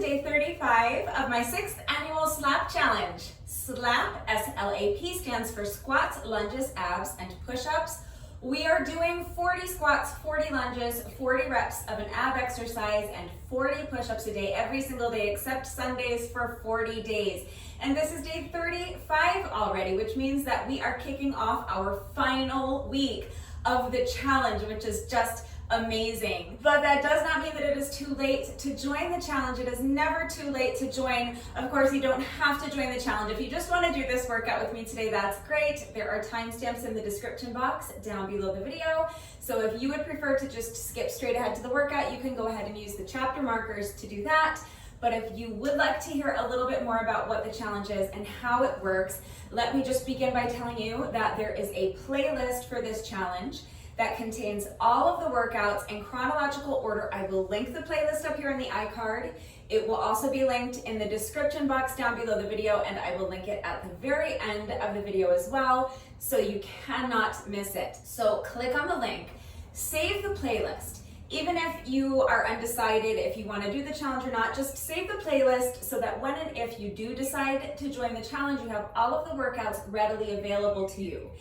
day 35 of my 6th annual SLAP challenge. SLAP, S-L-A-P, stands for squats, lunges, abs, and push-ups. We are doing 40 squats, 40 lunges, 40 reps of an ab exercise, and 40 push-ups a day every single day except Sundays for 40 days. And this is day 35 already, which means that we are kicking off our final week of the challenge, which is just amazing. But that does not mean that it is too late to join the challenge. It is never too late to join. Of course, you don't have to join the challenge. If you just want to do this workout with me today, that's great. There are timestamps in the description box down below the video. So if you would prefer to just skip straight ahead to the workout, you can go ahead and use the chapter markers to do that. But if you would like to hear a little bit more about what the challenge is and how it works, let me just begin by telling you that there is a playlist for this challenge that contains all of the workouts in chronological order. I will link the playlist up here in the iCard. It will also be linked in the description box down below the video, and I will link it at the very end of the video as well, so you cannot miss it. So click on the link, save the playlist. Even if you are undecided if you want to do the challenge or not, just save the playlist so that when and if you do decide to join the challenge, you have all of the workouts readily available to you.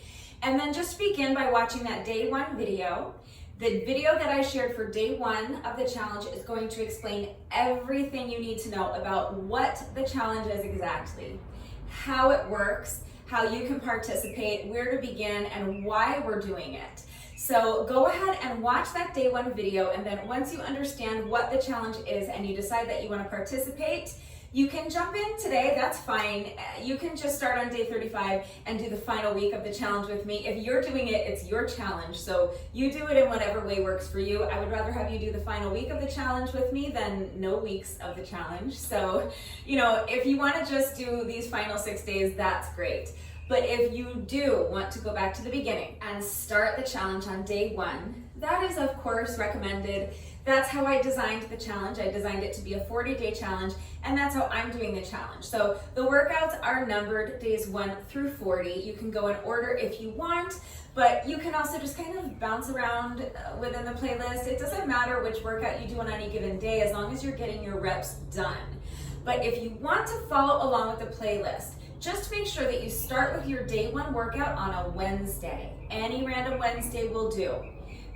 And then just begin by watching that day 1 video. The video that I shared for day 1 of the challenge is going to explain everything you need to know about what the challenge is exactly, how it works, how you can participate, where to begin, and why we're doing it. So go ahead and watch that day 1 video, and then once you understand what the challenge is and you decide that you want to participate, you can jump in today, that's fine. You can just start on day 35 and do the final week of the challenge with me. If you're doing it, it's your challenge, so you do it in whatever way works for you. I would rather have you do the final week of the challenge with me than no weeks of the challenge. So, if you want to just do these final 6 days, that's great. But if you do want to go back to the beginning and start the challenge on day 1, that is of course recommended. That's how I designed the challenge. I designed it to be a 40-day challenge, and that's how I'm doing the challenge. So the workouts are numbered days 1 through 40. You can go in order if you want, but you can also just kind of bounce around within the playlist. It doesn't matter which workout you do on any given day as long as you're getting your reps done. But if you want to follow along with the playlist, just make sure that you start with your day 1 workout on a Wednesday. Any random Wednesday will do.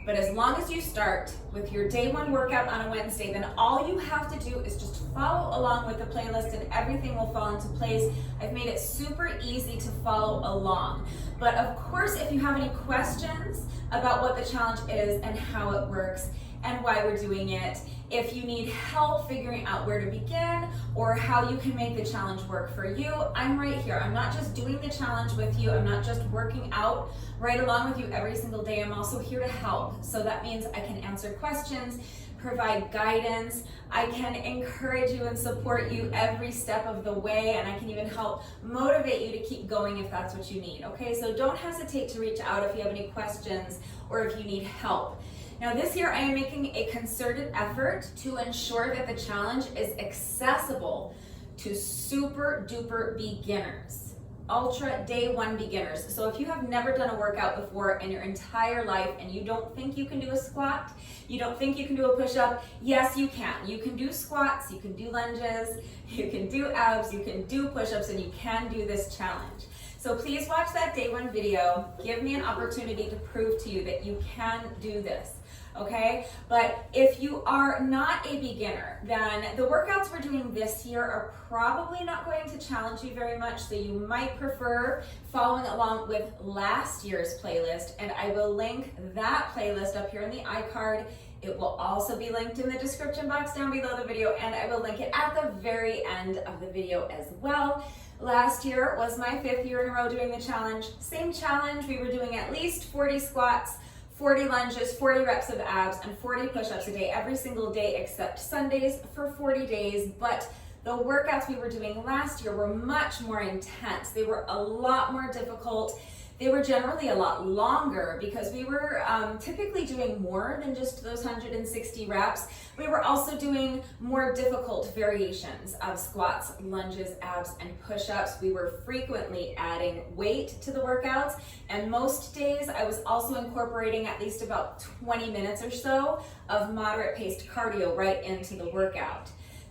But as long as you start with your day 1 workout on a Wednesday, then all you have to do is just follow along with the playlist and everything will fall into place. I've made it super easy to follow along. But of course, if you have any questions about what the challenge is and how it works and why we're doing it, if you need help figuring out where to begin or how you can make the challenge work for you, I'm right here. I'm not just doing the challenge with you. I'm not just working out right along with you every single day. I'm also here to help. So that means I can answer questions, provide guidance. I can encourage you and support you every step of the way, and I can even help motivate you to keep going if that's what you need, okay? So don't hesitate to reach out if you have any questions or if you need help. Now this year I am making a concerted effort to ensure that the challenge is accessible to super duper beginners, ultra day 1 beginners. So if you have never done a workout before in your entire life and you don't think you can do a squat, you don't think you can do a push-up, yes you can. You can do squats, you can do lunges, you can do abs, you can do push-ups, and you can do this challenge. So please watch that day 1 video. Give me an opportunity to prove to you that you can do this. Okay, but if you are not a beginner, then the workouts we're doing this year are probably not going to challenge you very much, so you might prefer following along with last year's playlist, and I will link that playlist up here in the iCard. It will also be linked in the description box down below the video, and I will link it at the very end of the video as well. Last year was my 5th year in a row doing the challenge. Same challenge, we were doing at least 40 squats, 40 lunges, 40 reps of abs, and 40 push-ups a day every single day except Sundays for 40 days. But the workouts we were doing last year were much more intense. They were a lot more difficult. They were generally a lot longer because we were typically doing more than just those 160 reps. We were also doing more difficult variations of squats, lunges, abs, and push-ups. We were frequently adding weight to the workouts, and most days I was also incorporating at least about 20 minutes or so of moderate paced cardio right into the workout.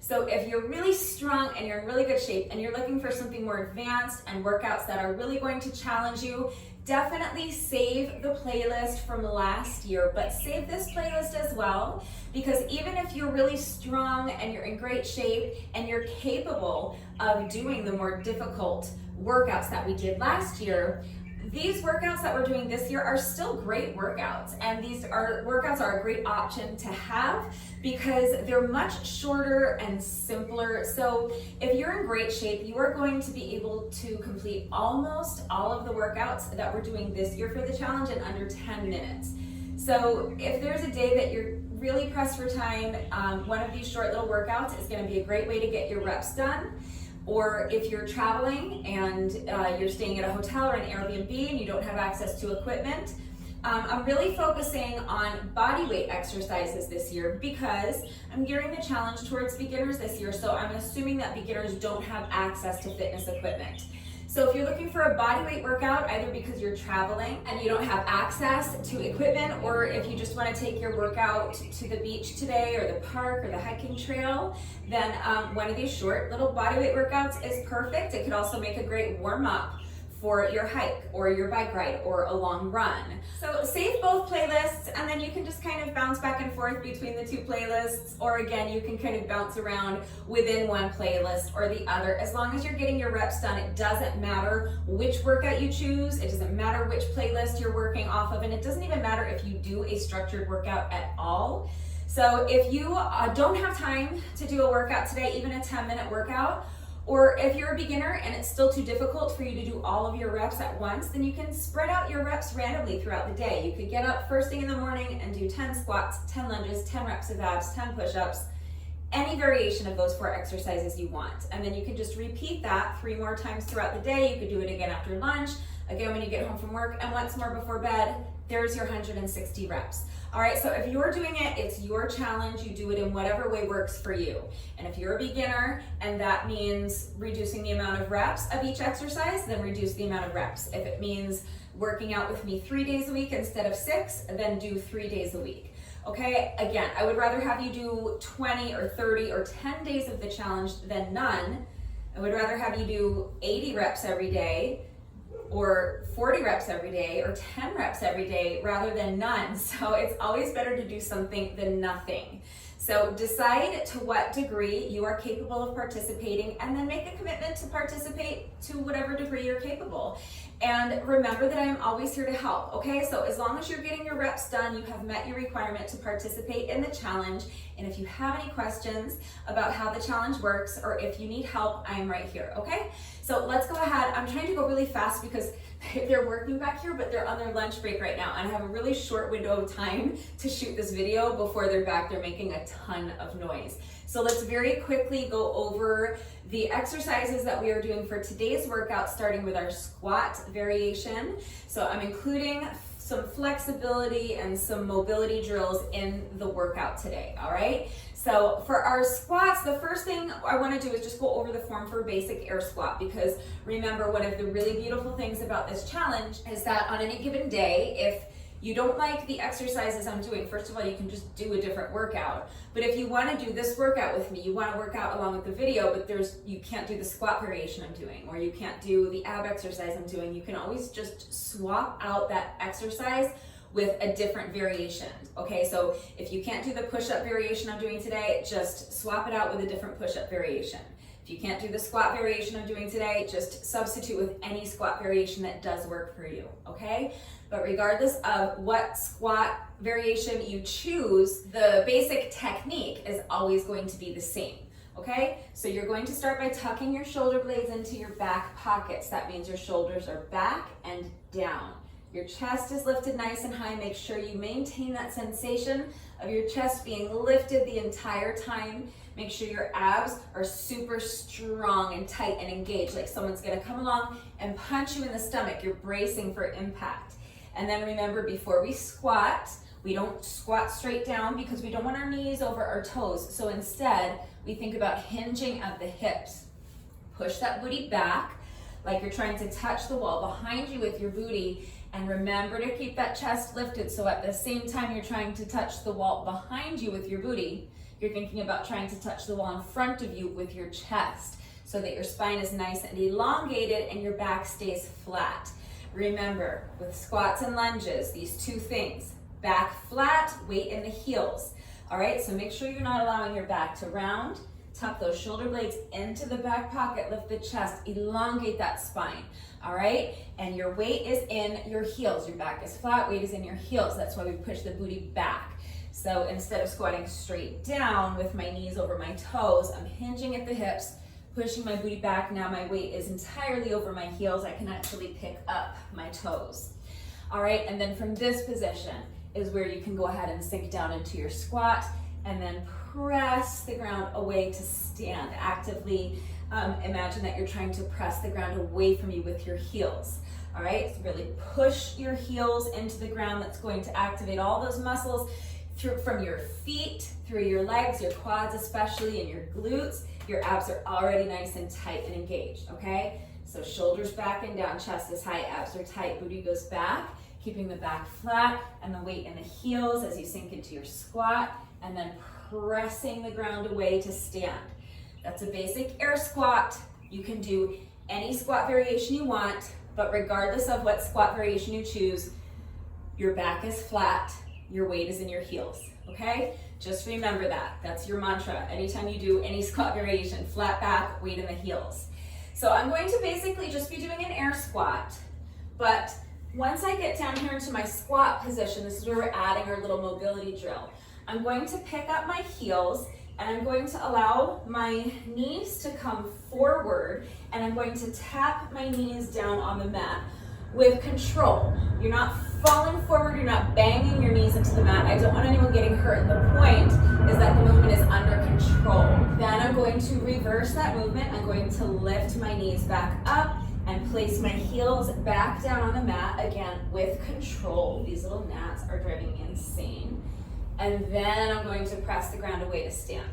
So if you're really strong and you're in really good shape and you're looking for something more advanced and workouts that are really going to challenge you, definitely save the playlist from last year, but save this playlist as well, because even if you're really strong and you're in great shape and you're capable of doing the more difficult workouts that we did last year, these workouts that we're doing this year are still great workouts, and these workouts are a great option to have because they're much shorter and simpler. So if you're in great shape, you are going to be able to complete almost all of the workouts that we're doing this year for the challenge in under 10 minutes. So if there's a day that you're really pressed for time, one of these short little workouts is going to be a great way to get your reps done. Or if you're traveling and you're staying at a hotel or an Airbnb and you don't have access to equipment, I'm really focusing on body weight exercises this year because I'm gearing the challenge towards beginners this year. So I'm assuming that beginners don't have access to fitness equipment. So if you're looking for a body weight workout, either because you're traveling and you don't have access to equipment, or if you just want to take your workout to the beach today or the park or the hiking trail, then one of these short little body weight workouts is perfect. It could also make a great warm up for your hike or your bike ride or a long run. So save both playlists, and then you can just kind of bounce back and forth between the two playlists, or again, you can kind of bounce around within one playlist or the other. As long as you're getting your reps done, it doesn't matter which workout you choose, it doesn't matter which playlist you're working off of, and it doesn't even matter if you do a structured workout at all. So if you don't have time to do a workout today, even a 10-minute workout, or if you're a beginner and it's still too difficult for you to do all of your reps at once, then you can spread out your reps randomly throughout the day. You could get up first thing in the morning and do 10 squats, 10 lunges, 10 reps of abs, 10 push-ups, any variation of those 4 exercises you want. And then you can just repeat that 3 more times throughout the day. You could do it again after lunch, again when you get home from work, and once more before bed. There's your 160 reps. All right, so if you're doing it, it's your challenge. You do it in whatever way works for you. And if you're a beginner and that means reducing the amount of reps of each exercise, then reduce the amount of reps. If it means working out with me 3 days a week instead of 6, then do 3 days a week. Okay, again, I would rather have you do 20 or 30 or 10 days of the challenge than none. I would rather have you do 80 reps every day or 40 reps every day or 10 reps every day rather than none. So it's always better to do something than nothing. So decide to what degree you are capable of participating, and then make a commitment to participate to whatever degree you're capable. And remember that I am always here to help, okay? So as long as you're getting your reps done, you have met your requirement to participate in the challenge. And if you have any questions about how the challenge works, or if you need help, I am right here, okay? So let's go ahead. I'm trying to go really fast because they're working back here, but they're on their lunch break right now, and I have a really short window of time to shoot this video before they're back. They're making a ton of noise. So let's very quickly go over the exercises that we are doing for today's workout, starting with our squat variation. So I'm including some flexibility and some mobility drills in the workout today, all right? So for our squats, the first thing I want to do is just go over the form for basic air squat, because remember, one of the really beautiful things about this challenge is that on any given day, if you don't like the exercises I'm doing, first of all, you can just do a different workout. But if you want to do this workout with me, you want to work out along with the video, but you can't do the squat variation I'm doing, or you can't do the ab exercise I'm doing, you can always just swap out that exercise with a different variation, okay? So if you can't do the push-up variation I'm doing today, just swap it out with a different push-up variation. If you can't do the squat variation I'm doing today, just substitute with any squat variation that does work for you, okay? But regardless of what squat variation you choose, the basic technique is always going to be the same, okay? So you're going to start by tucking your shoulder blades into your back pockets. That means your shoulders are back and down. Your chest is lifted nice and high. Make sure you maintain that sensation of your chest being lifted the entire time. Make sure your abs are super strong and tight and engaged, like someone's gonna come along and punch you in the stomach. You're bracing for impact. And then remember, before we squat, we don't squat straight down because we don't want our knees over our toes. So instead, we think about hinging at the hips. Push that booty back like you're trying to touch the wall behind you with your booty. And remember to keep that chest lifted, so at the same time you're trying to touch the wall behind you with your booty, you're thinking about trying to touch the wall in front of you with your chest so that your spine is nice and elongated and your back stays flat. Remember, with squats and lunges, these two things, back flat, weight in the heels. All right, so make sure you're not allowing your back to round. Tuck those shoulder blades into the back pocket, lift the chest, elongate that spine. All right, and your weight is in your heels. Your back is flat, weight is in your heels. That's why we push the booty back. So instead of squatting straight down with my knees over my toes, I'm hinging at the hips, pushing my booty back. Now my weight is entirely over my heels. I can actually pick up my toes. All right, and then from this position is where you can go ahead and sink down into your squat and then press the ground away to stand. Actively imagine that you're trying to press the ground away from you with your heels. All right, so really push your heels into the ground. That's going to activate all those muscles from your feet, through your legs, your quads especially, and your glutes. Your abs are already nice and tight and engaged, okay? So shoulders back and down, chest is high, abs are tight, booty goes back, keeping the back flat and the weight in the heels as you sink into your squat, and then pressing the ground away to stand. That's a basic air squat. You can do any squat variation you want, but regardless of what squat variation you choose, your back is flat, your weight is in your heels, okay? Just remember that. That's your mantra. Anytime you do any squat variation, flat back, weight in the heels. So I'm going to basically just be doing an air squat, but once I get down here into my squat position, this is where we're adding our little mobility drill. I'm going to pick up my heels and I'm going to allow my knees to come forward and I'm going to tap my knees down on the mat with control. You're not falling forward, you're not banging your knees into the mat. I don't want anyone getting hurt. The point is that the movement is under control. Then I'm going to reverse that movement. I'm going to lift my knees back up and place my heels back down on the mat, again, with control. These little gnats are driving me insane. And then I'm going to press the ground away to stand,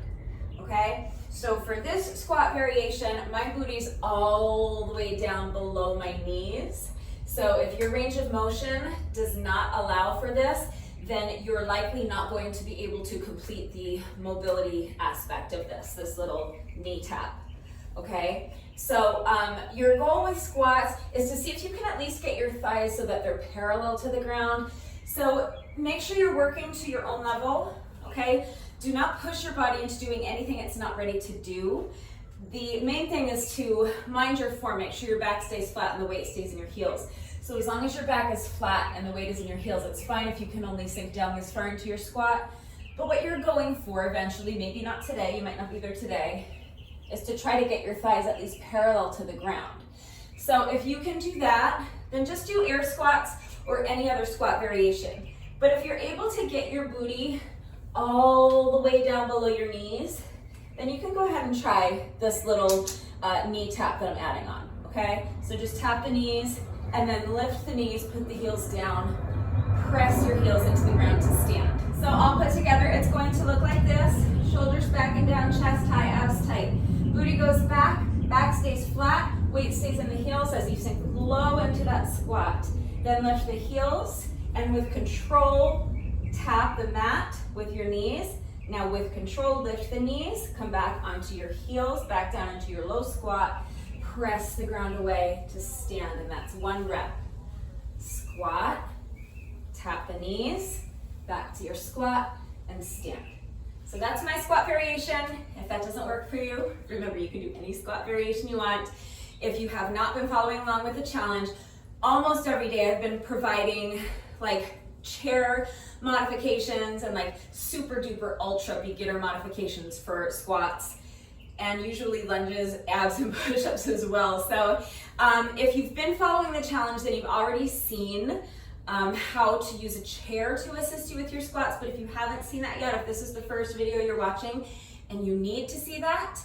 okay? So for this squat variation, my booty's all the way down below my knees. So if your range of motion does not allow for this, then you're likely not going to be able to complete the mobility aspect of this little knee tap, okay? So your goal with squats is to see if you can at least get your thighs so that they're parallel to the ground. So make sure you're working to your own level, okay? Do not push your body into doing anything it's not ready to do. The main thing is to mind your form. Make sure your back stays flat and the weight stays in your heels. So as long as your back is flat and the weight is in your heels, it's fine if you can only sink down this far into your squat. But what you're going for eventually, maybe not today, you might not be there today, is to try to get your thighs at least parallel to the ground. So if you can do that, then just do air squats or any other squat variation. But if you're able to get your booty all the way down below your knees, then you can go ahead and try this little knee tap that I'm adding on, okay? So just tap the knees and then lift the knees, put the heels down, press your heels into the ground to stand. So all put together, it's going to look like this. Shoulders back and down, chest high, abs tight. Booty goes back, back stays flat, weight stays in the heels as you sink low into that squat. Then lift the heels and with control, tap the mat with your knees. Now with control, lift the knees, come back onto your heels, back down into your low squat, press the ground away to stand, and that's one rep. Squat, tap the knees, back to your squat, and stand. So that's my squat variation. If that doesn't work for you, remember you can do any squat variation you want. If you have not been following along with the challenge, almost every day I've been providing like chair modifications and like super duper ultra beginner modifications for squats, and usually lunges, abs, and push-ups as well. So if you've been following the challenge, then you've already seen how to use a chair to assist you with your squats. But if you haven't seen that yet, if this is the first video you're watching and you need to see that,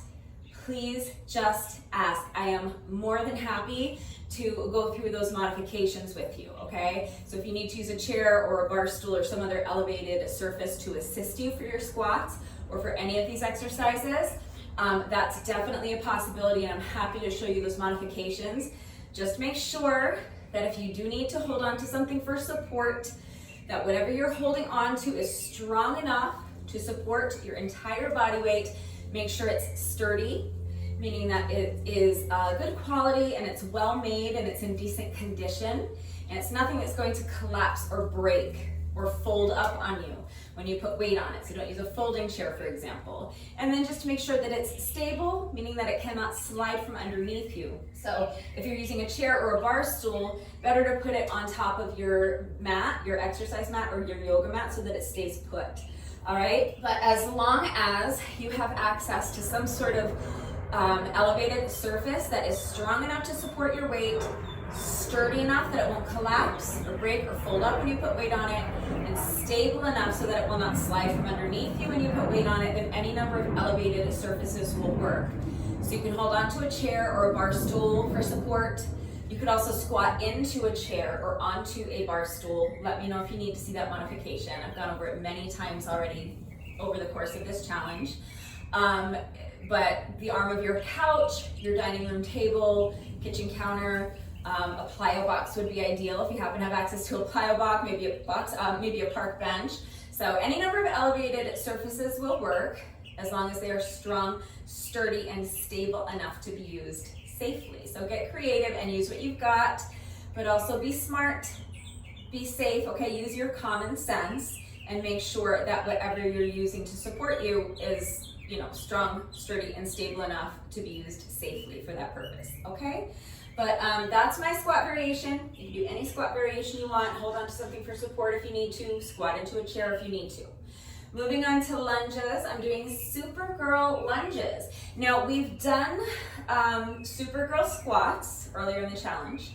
please just ask. I am more than happy to go through those modifications with you, okay? So if you need to use a chair or a bar stool or some other elevated surface to assist you for your squats or for any of these exercises, that's definitely a possibility, and I'm happy to show you those modifications. Just make sure that if you do need to hold on to something for support, that whatever you're holding on to is strong enough to support your entire body weight. Make sure it's sturdy, meaning that it is good quality and it's well made and it's in decent condition. And it's nothing that's going to collapse or break or fold up on you when you put weight on it. So don't use a folding chair, for example. And then just to make sure that it's stable, meaning that it cannot slide from underneath you. So if you're using a chair or a bar stool, better to put it on top of your mat, your exercise mat or your yoga mat, so that it stays put. All right, but as long as you have access to some sort of elevated surface that is strong enough to support your weight, sturdy enough that it won't collapse or break or fold up when you put weight on it, and stable enough so that it will not slide from underneath you when you put weight on it, then any number of elevated surfaces will work. So you can hold on to a chair or a bar stool for support. You could also squat into a chair or onto a bar stool. Let me know if you need to see that modification. I've gone over it many times already over the course of this challenge. But the arm of your couch, your dining room table, kitchen counter, a plyo box would be ideal if you happen to have access to a plyo box, maybe a park bench. So any number of elevated surfaces will work as long as they are strong, sturdy, and stable enough to be used safely. So get creative and use what you've got, but also be smart, be safe, okay? Use your common sense and make sure that whatever you're using to support you is, strong, sturdy, and stable enough to be used safely for that purpose, okay? But that's my squat variation. You can do any squat variation you want. Hold on to something for support if you need to. Squat into a chair if you need to. Moving on to lunges, I'm doing Supergirl lunges. Now we've done Supergirl squats earlier in the challenge,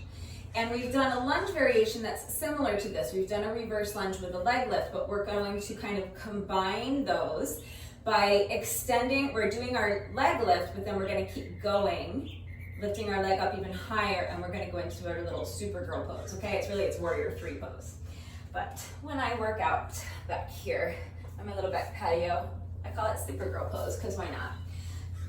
and we've done a lunge variation that's similar to this. We've done a reverse lunge with a leg lift, but we're going to kind of combine those by extending. We're doing our leg lift, but then we're going to keep going, lifting our leg up even higher, and we're going to go into our little Supergirl pose, okay? It's Warrior 3 pose. But when I work out back here on my little back patio, I call it Supergirl pose, because why not?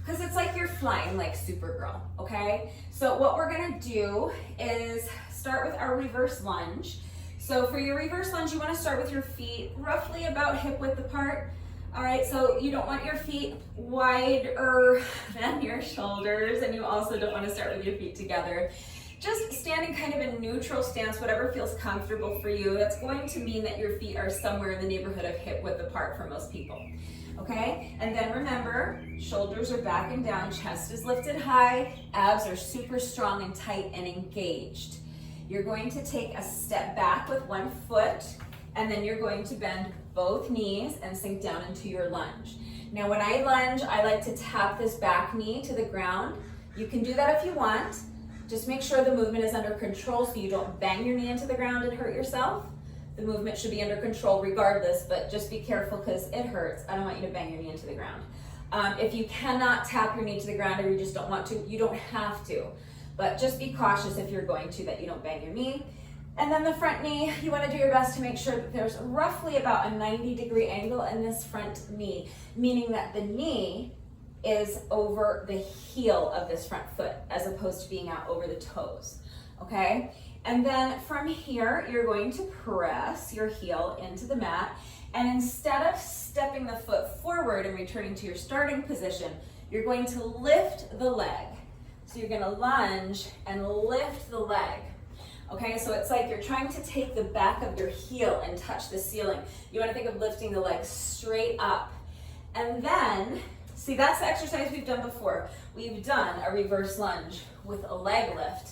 Because it's like you're flying like Supergirl, okay? So what we're going to do is start with our reverse lunge. So for your reverse lunge, you want to start with your feet roughly about hip width apart. All right, so you don't want your feet wider than your shoulders, and you also don't want to start with your feet together. Just standing kind of in neutral stance, whatever feels comfortable for you. That's going to mean that your feet are somewhere in the neighborhood of hip width apart for most people, okay? And then remember, shoulders are back and down, chest is lifted high, abs are super strong and tight and engaged. You're going to take a step back with one foot, and then you're going to bend both knees and sink down into your lunge. Now when I lunge, I like to tap this back knee to the ground. You can do that if you want. Just make sure the movement is under control so you don't bang your knee into the ground and hurt yourself. The movement should be under control regardless, but just be careful because it hurts. I don't want you to bang your knee into the ground. If you cannot tap your knee to the ground or you just don't want to, you don't have to. But just be cautious if you're going to, that you don't bang your knee. And then the front knee, you want to do your best to make sure that there's roughly about a 90-degree angle in this front knee, meaning that the knee is over the heel of this front foot as opposed to being out over the toes, okay? And then from here, you're going to press your heel into the mat, and instead of stepping the foot forward and returning to your starting position, you're going to lift the leg. So you're going to lunge and lift the leg. Okay, so it's like you're trying to take the back of your heel and touch the ceiling. You want to think of lifting the leg straight up. And then, see, that's the exercise we've done before. We've done a reverse lunge with a leg lift,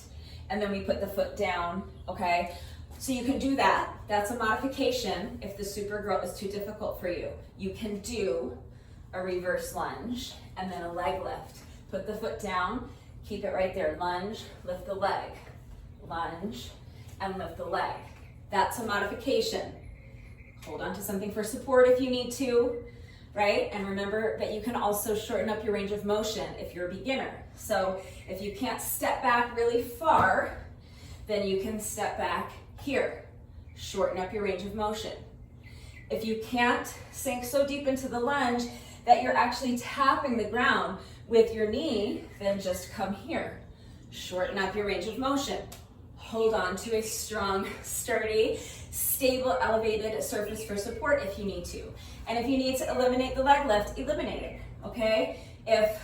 and then we put the foot down, okay? So you can do that. That's a modification if the Supergirl is too difficult for you. You can do a reverse lunge and then a leg lift. Put the foot down, keep it right there. Lunge, lift the leg. Lunge, and lift the leg. That's a modification. Hold on to something for support if you need to, right? And remember that you can also shorten up your range of motion if you're a beginner. So if you can't step back really far, then you can step back here. Shorten up your range of motion. If you can't sink so deep into the lunge that you're actually tapping the ground with your knee, then just come here. Shorten up your range of motion. Hold on to a strong, sturdy, stable, elevated surface for support if you need to. And if you need to eliminate the leg lift, eliminate it, okay? If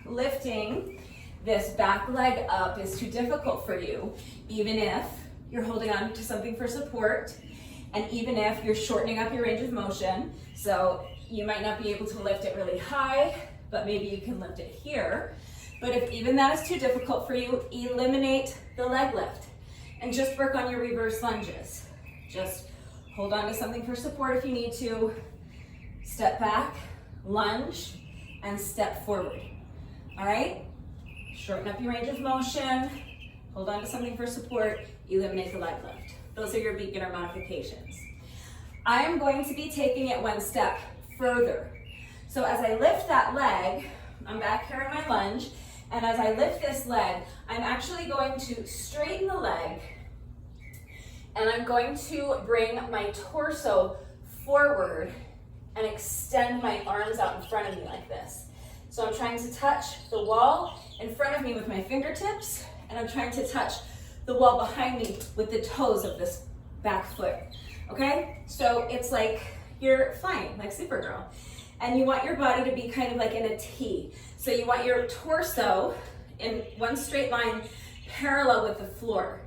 lifting this back leg up is too difficult for you, even if you're holding on to something for support, and even if you're shortening up your range of motion, so you might not be able to lift it really high, but maybe you can lift it here. But if even that is too difficult for you, eliminate the leg lift and just work on your reverse lunges. Just hold on to something for support if you need to. Step back, lunge, and step forward. All right? Shorten up your range of motion, hold on to something for support, eliminate the leg lift. Those are your beginner modifications. I am going to be taking it one step further. So as I lift that leg, I'm back here in my lunge, and as I lift this leg, I'm actually going to straighten the leg, and I'm going to bring my torso forward and extend my arms out in front of me like this. So I'm trying to touch the wall in front of me with my fingertips, and I'm trying to touch the wall behind me with the toes of this back foot, okay? So it's like you're flying, like Supergirl. And you want your body to be kind of like in a T. So you want your torso in one straight line parallel with the floor.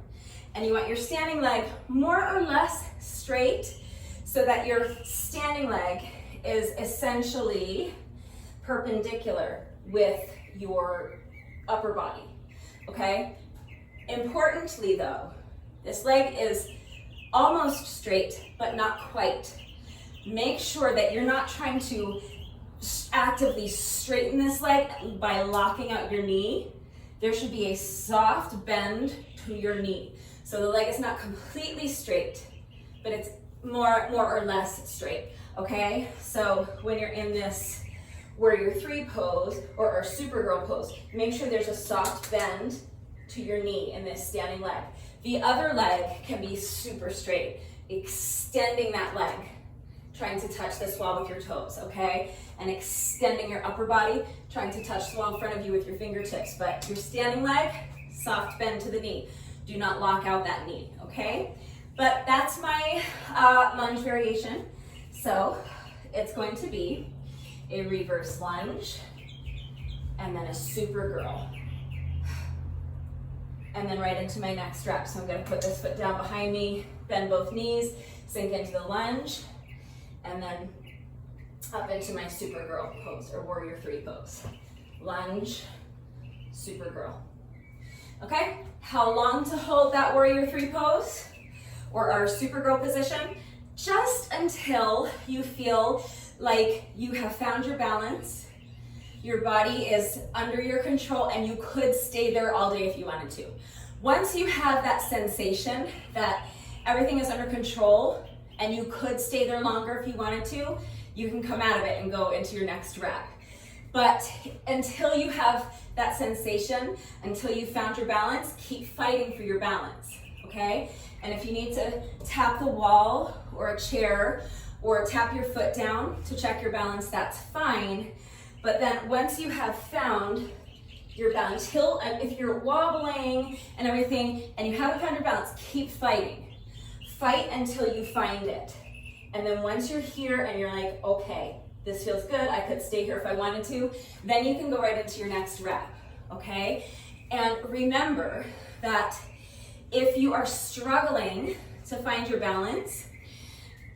And you want your standing leg more or less straight so that your standing leg is essentially perpendicular with your upper body, okay? Importantly though, this leg is almost straight, but not quite. Make sure that you're not trying to actively straighten this leg by locking out your knee. There should be a soft bend to your knee. So the leg is not completely straight, but it's more or less straight, okay? So when you're in this Warrior 3 pose or Supergirl pose, make sure there's a soft bend to your knee in this standing leg. The other leg can be super straight, extending that leg, trying to touch this wall with your toes, okay? And extending your upper body, trying to touch the wall in front of you with your fingertips. But your standing leg, soft bend to the knee. Do not lock out that knee, okay? But that's my lunge variation. So it's going to be a reverse lunge, and then a Supergirl. And then right into my next rep. So I'm gonna put this foot down behind me, bend both knees, sink into the lunge, and then up into my Supergirl pose, or Warrior 3 pose. Lunge, Supergirl. Okay, how long to hold that Warrior 3 pose, or our Supergirl position? Just until you feel like you have found your balance, your body is under your control, and you could stay there all day if you wanted to. Once you have that sensation that everything is under control and you could stay there longer if you wanted to, you can come out of it and go into your next rep. But until you have that sensation, until you found your balance, keep fighting for your balance, okay? And if you need to tap the wall or a chair or tap your foot down to check your balance, that's fine. But then once you have found your balance, if you're wobbling and everything and you haven't found your balance, keep fighting. Fight until you find it. And then once you're here and you're like, okay, this feels good, I could stay here if I wanted to, then you can go right into your next rep, okay? And remember that if you are struggling to find your balance,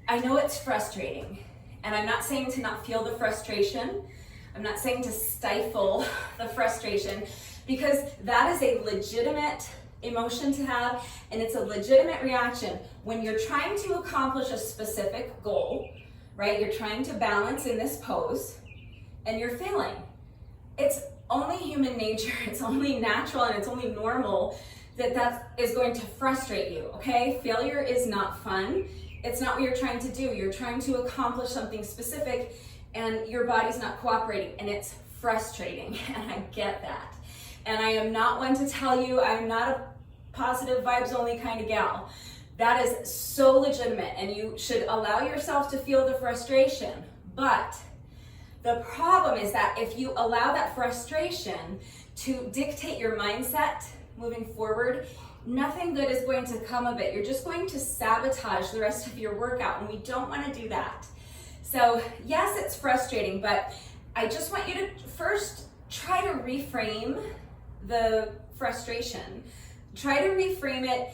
I know it's frustrating, and I'm not saying to not feel the frustration. I'm not saying to stifle the frustration, because that is a legitimate emotion to have, and it's a legitimate reaction when you're trying to accomplish a specific goal, right? You're trying to balance in this pose, and you're failing. It's only human nature, it's only natural, and it's only normal that is going to frustrate you, okay? Failure is not fun. It's not what you're trying to do. You're trying to accomplish something specific, and your body's not cooperating, and it's frustrating, and I get that. And I am not one to tell you I'm not a positive vibes only kind of gal. That is so legitimate, and you should allow yourself to feel the frustration. But the problem is that if you allow that frustration to dictate your mindset moving forward, nothing good is going to come of it. You're just going to sabotage the rest of your workout, and we don't want to do that. So yes, it's frustrating, but I just want you to first try to reframe the frustration. Try to reframe it,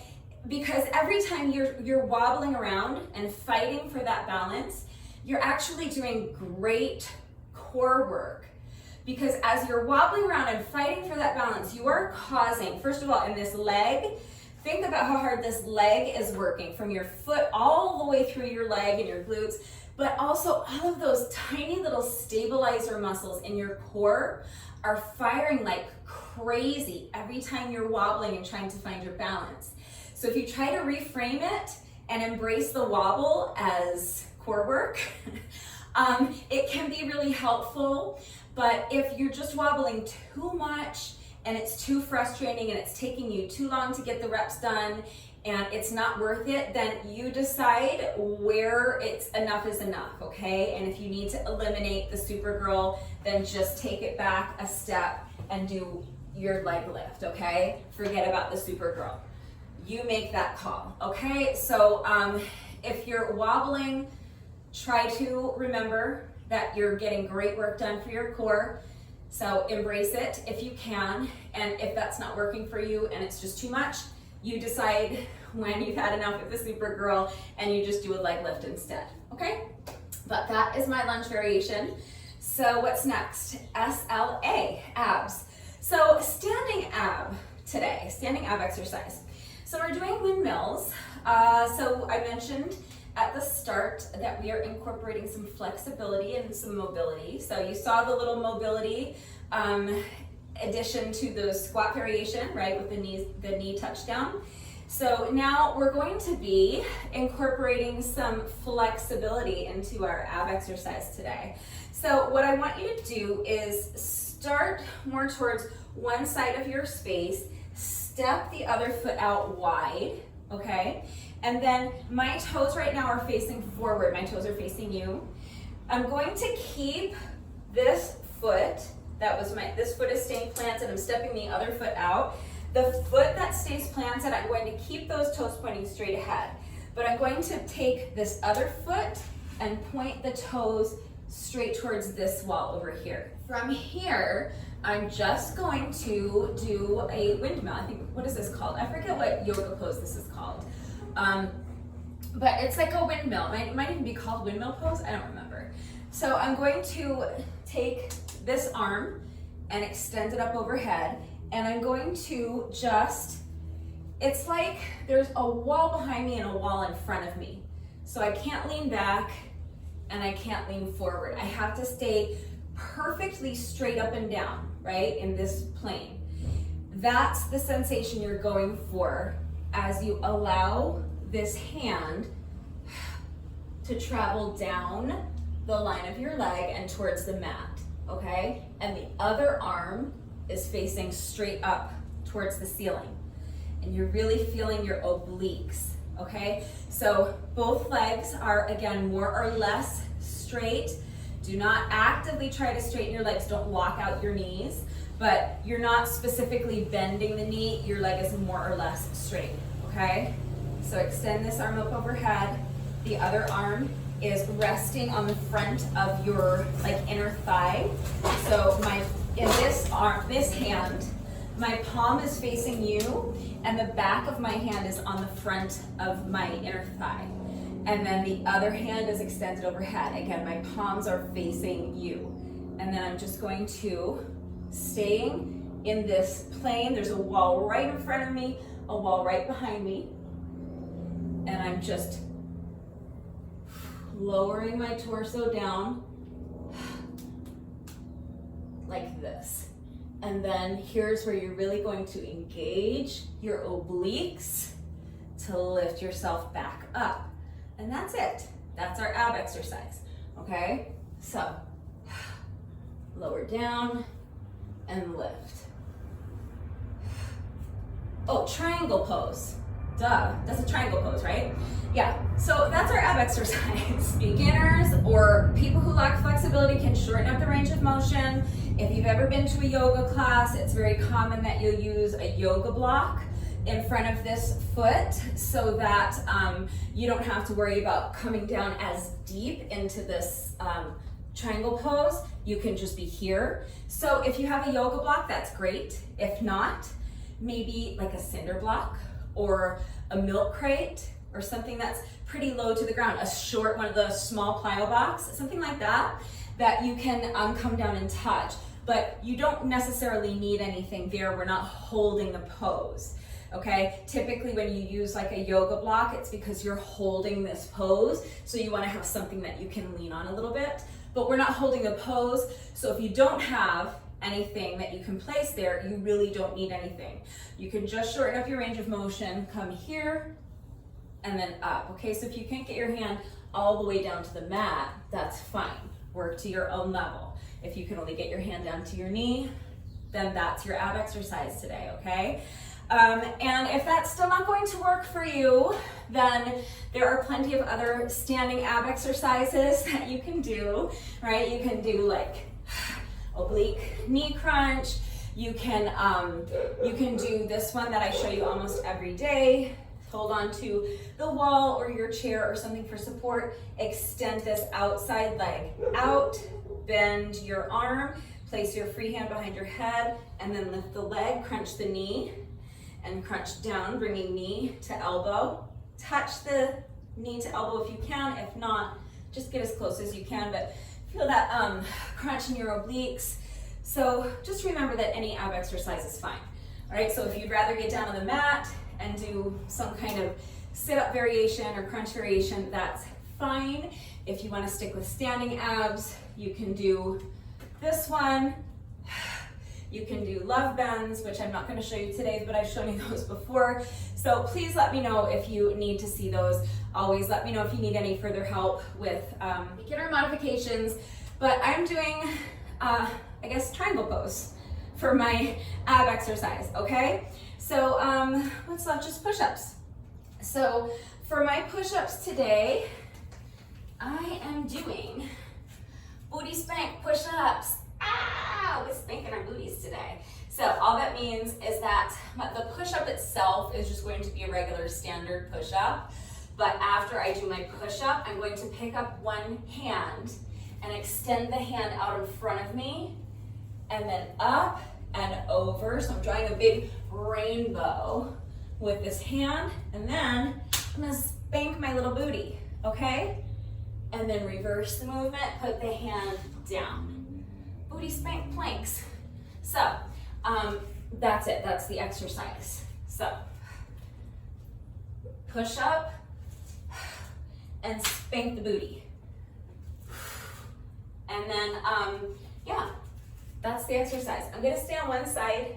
because every time you're wobbling around and fighting for that balance, you're actually doing great core work. Because as you're wobbling around and fighting for that balance, you are causing, first of all, in this leg, think about how hard this leg is working from your foot all the way through your leg and your glutes, but also all of those tiny little stabilizer muscles in your core are firing like crazy every time you're wobbling and trying to find your balance. So if you try to reframe it and embrace the wobble as core work, it can be really helpful. But if you're just wobbling too much and it's too frustrating and it's taking you too long to get the reps done and it's not worth it, then you decide where enough is enough, okay? And if you need to eliminate the Supergirl, then just take it back a step and do your leg lift, okay? Forget about the Supergirl. You make that call, okay? So if you're wobbling, try to remember that you're getting great work done for your core. So embrace it if you can. And if that's not working for you and it's just too much, you decide when you've had enough with the Supergirl and you just do a leg lift instead, okay? But that is my lunge variation. So what's next? SLA, abs. So standing ab today, standing ab exercise. So we're doing windmills. So I mentioned at the start that we are incorporating some flexibility and some mobility. So you saw the little mobility addition to the squat variation, right, with the knee touchdown. So now we're going to be incorporating some flexibility into our ab exercise today. So what I want you to do is start more towards one side of your space, step the other foot out wide, okay? And then my toes right now are facing forward. My toes are facing you. I'm going to keep this foot, this foot is staying planted. I'm stepping the other foot out. The foot that stays planted, I'm going to keep those toes pointing straight ahead. But I'm going to take this other foot and point the toes straight towards this wall over here. From here, I'm just going to do a windmill. I think, what is this called? I forget what yoga pose this is called. But it's like a windmill. It might even be called windmill pose. I don't remember. So I'm going to take this arm and extend it up overhead. And I'm going to it's like there's a wall behind me and a wall in front of me. So I can't lean back and I can't lean forward. I have to stay perfectly straight up and down, right, in this plane. That's the sensation you're going for as you allow this hand to travel down the line of your leg and towards the mat, okay? And the other arm is facing straight up towards the ceiling. And you're really feeling your obliques, okay? So both legs are, again, more or less straight. Do not actively try to straighten your legs. Don't lock out your knees, but you're not specifically bending the knee. Your leg is more or less straight, okay? So extend this arm up overhead. The other arm is resting on the front of your inner thigh. So in this hand, my palm is facing you and the back of my hand is on the front of my inner thigh. And then the other hand is extended overhead. Again, my palms are facing you. And then I'm just going to, staying in this plane, there's a wall right in front of me, a wall right behind me. And I'm just lowering my torso down like this. And then here's where you're really going to engage your obliques to lift yourself back up. And that's it. That's our ab exercise, okay? So, lower down and lift. Oh, triangle pose. Duh, that's a triangle pose, right? Yeah, so that's our ab exercise. Beginners or people who lack flexibility can shorten up the range of motion. If you've ever been to a yoga class, it's very common that you'll use a yoga block in front of this foot so that you don't have to worry about coming down as deep into this triangle pose. You can just be here. So if you have a yoga block, that's great. If not, maybe like a cinder block or a milk crate or something that's pretty low to the ground, a short one of those small plyo blocks, something like that, that you can come down and touch. But you don't necessarily need anything there. We're not holding the pose, okay? Typically when you use like a yoga block, it's because you're holding this pose, so you wanna have something that you can lean on a little bit, but we're not holding the pose, so if you don't have anything that you can place there, you really don't need anything. You can just shorten up your range of motion, come here, and then up, okay? So if you can't get your hand all the way down to the mat, that's fine. Work to your own level. If you can only get your hand down to your knee, then that's your ab exercise today, okay? And if that's still not going to work for you, then there are plenty of other standing ab exercises that you can do, right? You can do like oblique knee crunch. You can do this one that I show you almost every day. Hold on to the wall or your chair or something for support. Extend this outside leg out, bend your arm, place your free hand behind your head, and then lift the leg, crunch the knee, and crunch down, bringing knee to elbow. Touch the knee to elbow if you can. If not, just get as close as you can, but feel that crunch in your obliques. So just remember that any ab exercise is fine. All right, so if you'd rather get down on the mat and do some kind of sit-up variation or crunch variation, that's fine. If you want to stick with standing abs, you can do this one. You can do love bends, which I'm not going to show you today, but I've shown you those before. So please let me know if you need to see those. Always let me know if you need any further help with beginner modifications. But I'm doing, I guess, triangle pose for my ab exercise, okay? So what's left? Just push-ups. So for my push-ups today, I am doing booty spank push-ups. Ah, we're spanking our booties today. So all that means is that the push-up itself is just going to be a regular standard push-up. But after I do my push-up, I'm going to pick up one hand and extend the hand out in front of me, and then up and over. So I'm drawing a big rainbow with this hand, and then I'm gonna spank my little booty, okay? And then reverse the movement, put the hand down. Booty spank planks. So that's it, that's the exercise. So push up and spank the booty. And then, yeah, that's the exercise. I'm gonna stay on one side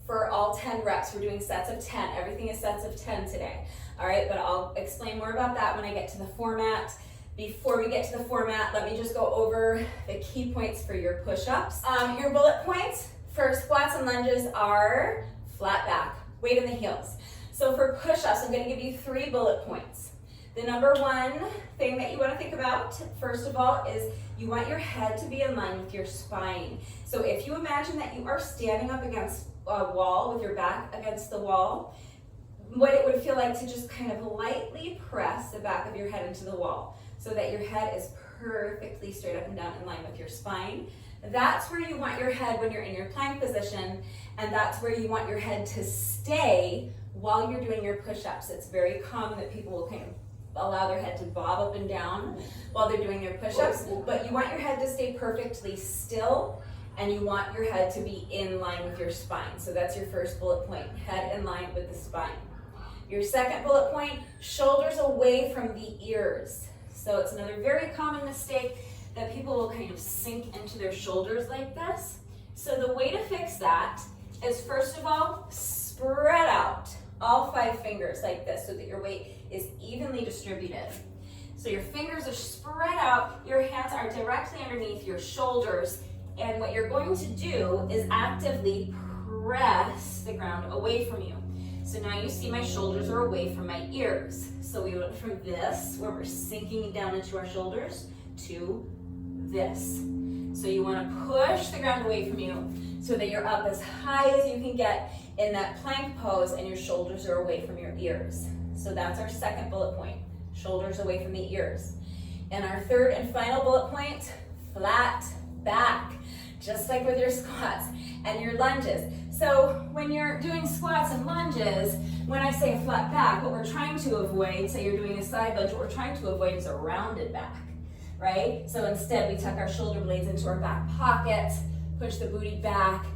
for all 10 reps. We're doing sets of 10. Everything is sets of 10 today. All right, but I'll explain more about that when I get to the format. Before we get to the format, let me just go over the key points for your push-ups. Your bullet points for squats and lunges are flat back, weight in the heels. So for push-ups, I'm gonna give you 3 bullet points. The number one thing that you wanna think about, first of all, is you want your head to be in line with your spine. So if you imagine that you are standing up against a wall with your back against the wall, what it would feel like to just kind of lightly press the back of your head into the wall so that your head is perfectly straight up and down in line with your spine. That's where you want your head when you're in your plank position, and that's where you want your head to stay while you're doing your push-ups. It's very common that people will kind of allow their head to bob up and down while they're doing their push-ups, but you want your head to stay perfectly still, and you want your head to be in line with your spine. So that's your first bullet point, head in line with the spine. Your second bullet point, shoulders away from the ears. So it's another very common mistake that people will kind of sink into their shoulders like this. So the way to fix that is, first of all, spread out all 5 fingers like this so that your weight is evenly distributed. So your fingers are spread out, your hands are directly underneath your shoulders, and what you're going to do is actively press the ground away from you. So now you see my shoulders are away from my ears. So we went from this, where we're sinking down into our shoulders, to this. So you want to push the ground away from you so that you're up as high as you can get in that plank pose and your shoulders are away from your ears. So that's our second bullet point, shoulders away from the ears. And our third and final bullet point, flat back, just like with your squats and your lunges. So when you're doing squats and lunges, when I say a flat back, what we're trying to avoid, say you're doing a side lunge, what we're trying to avoid is a rounded back, right? So instead we tuck our shoulder blades into our back pockets, push the booty back,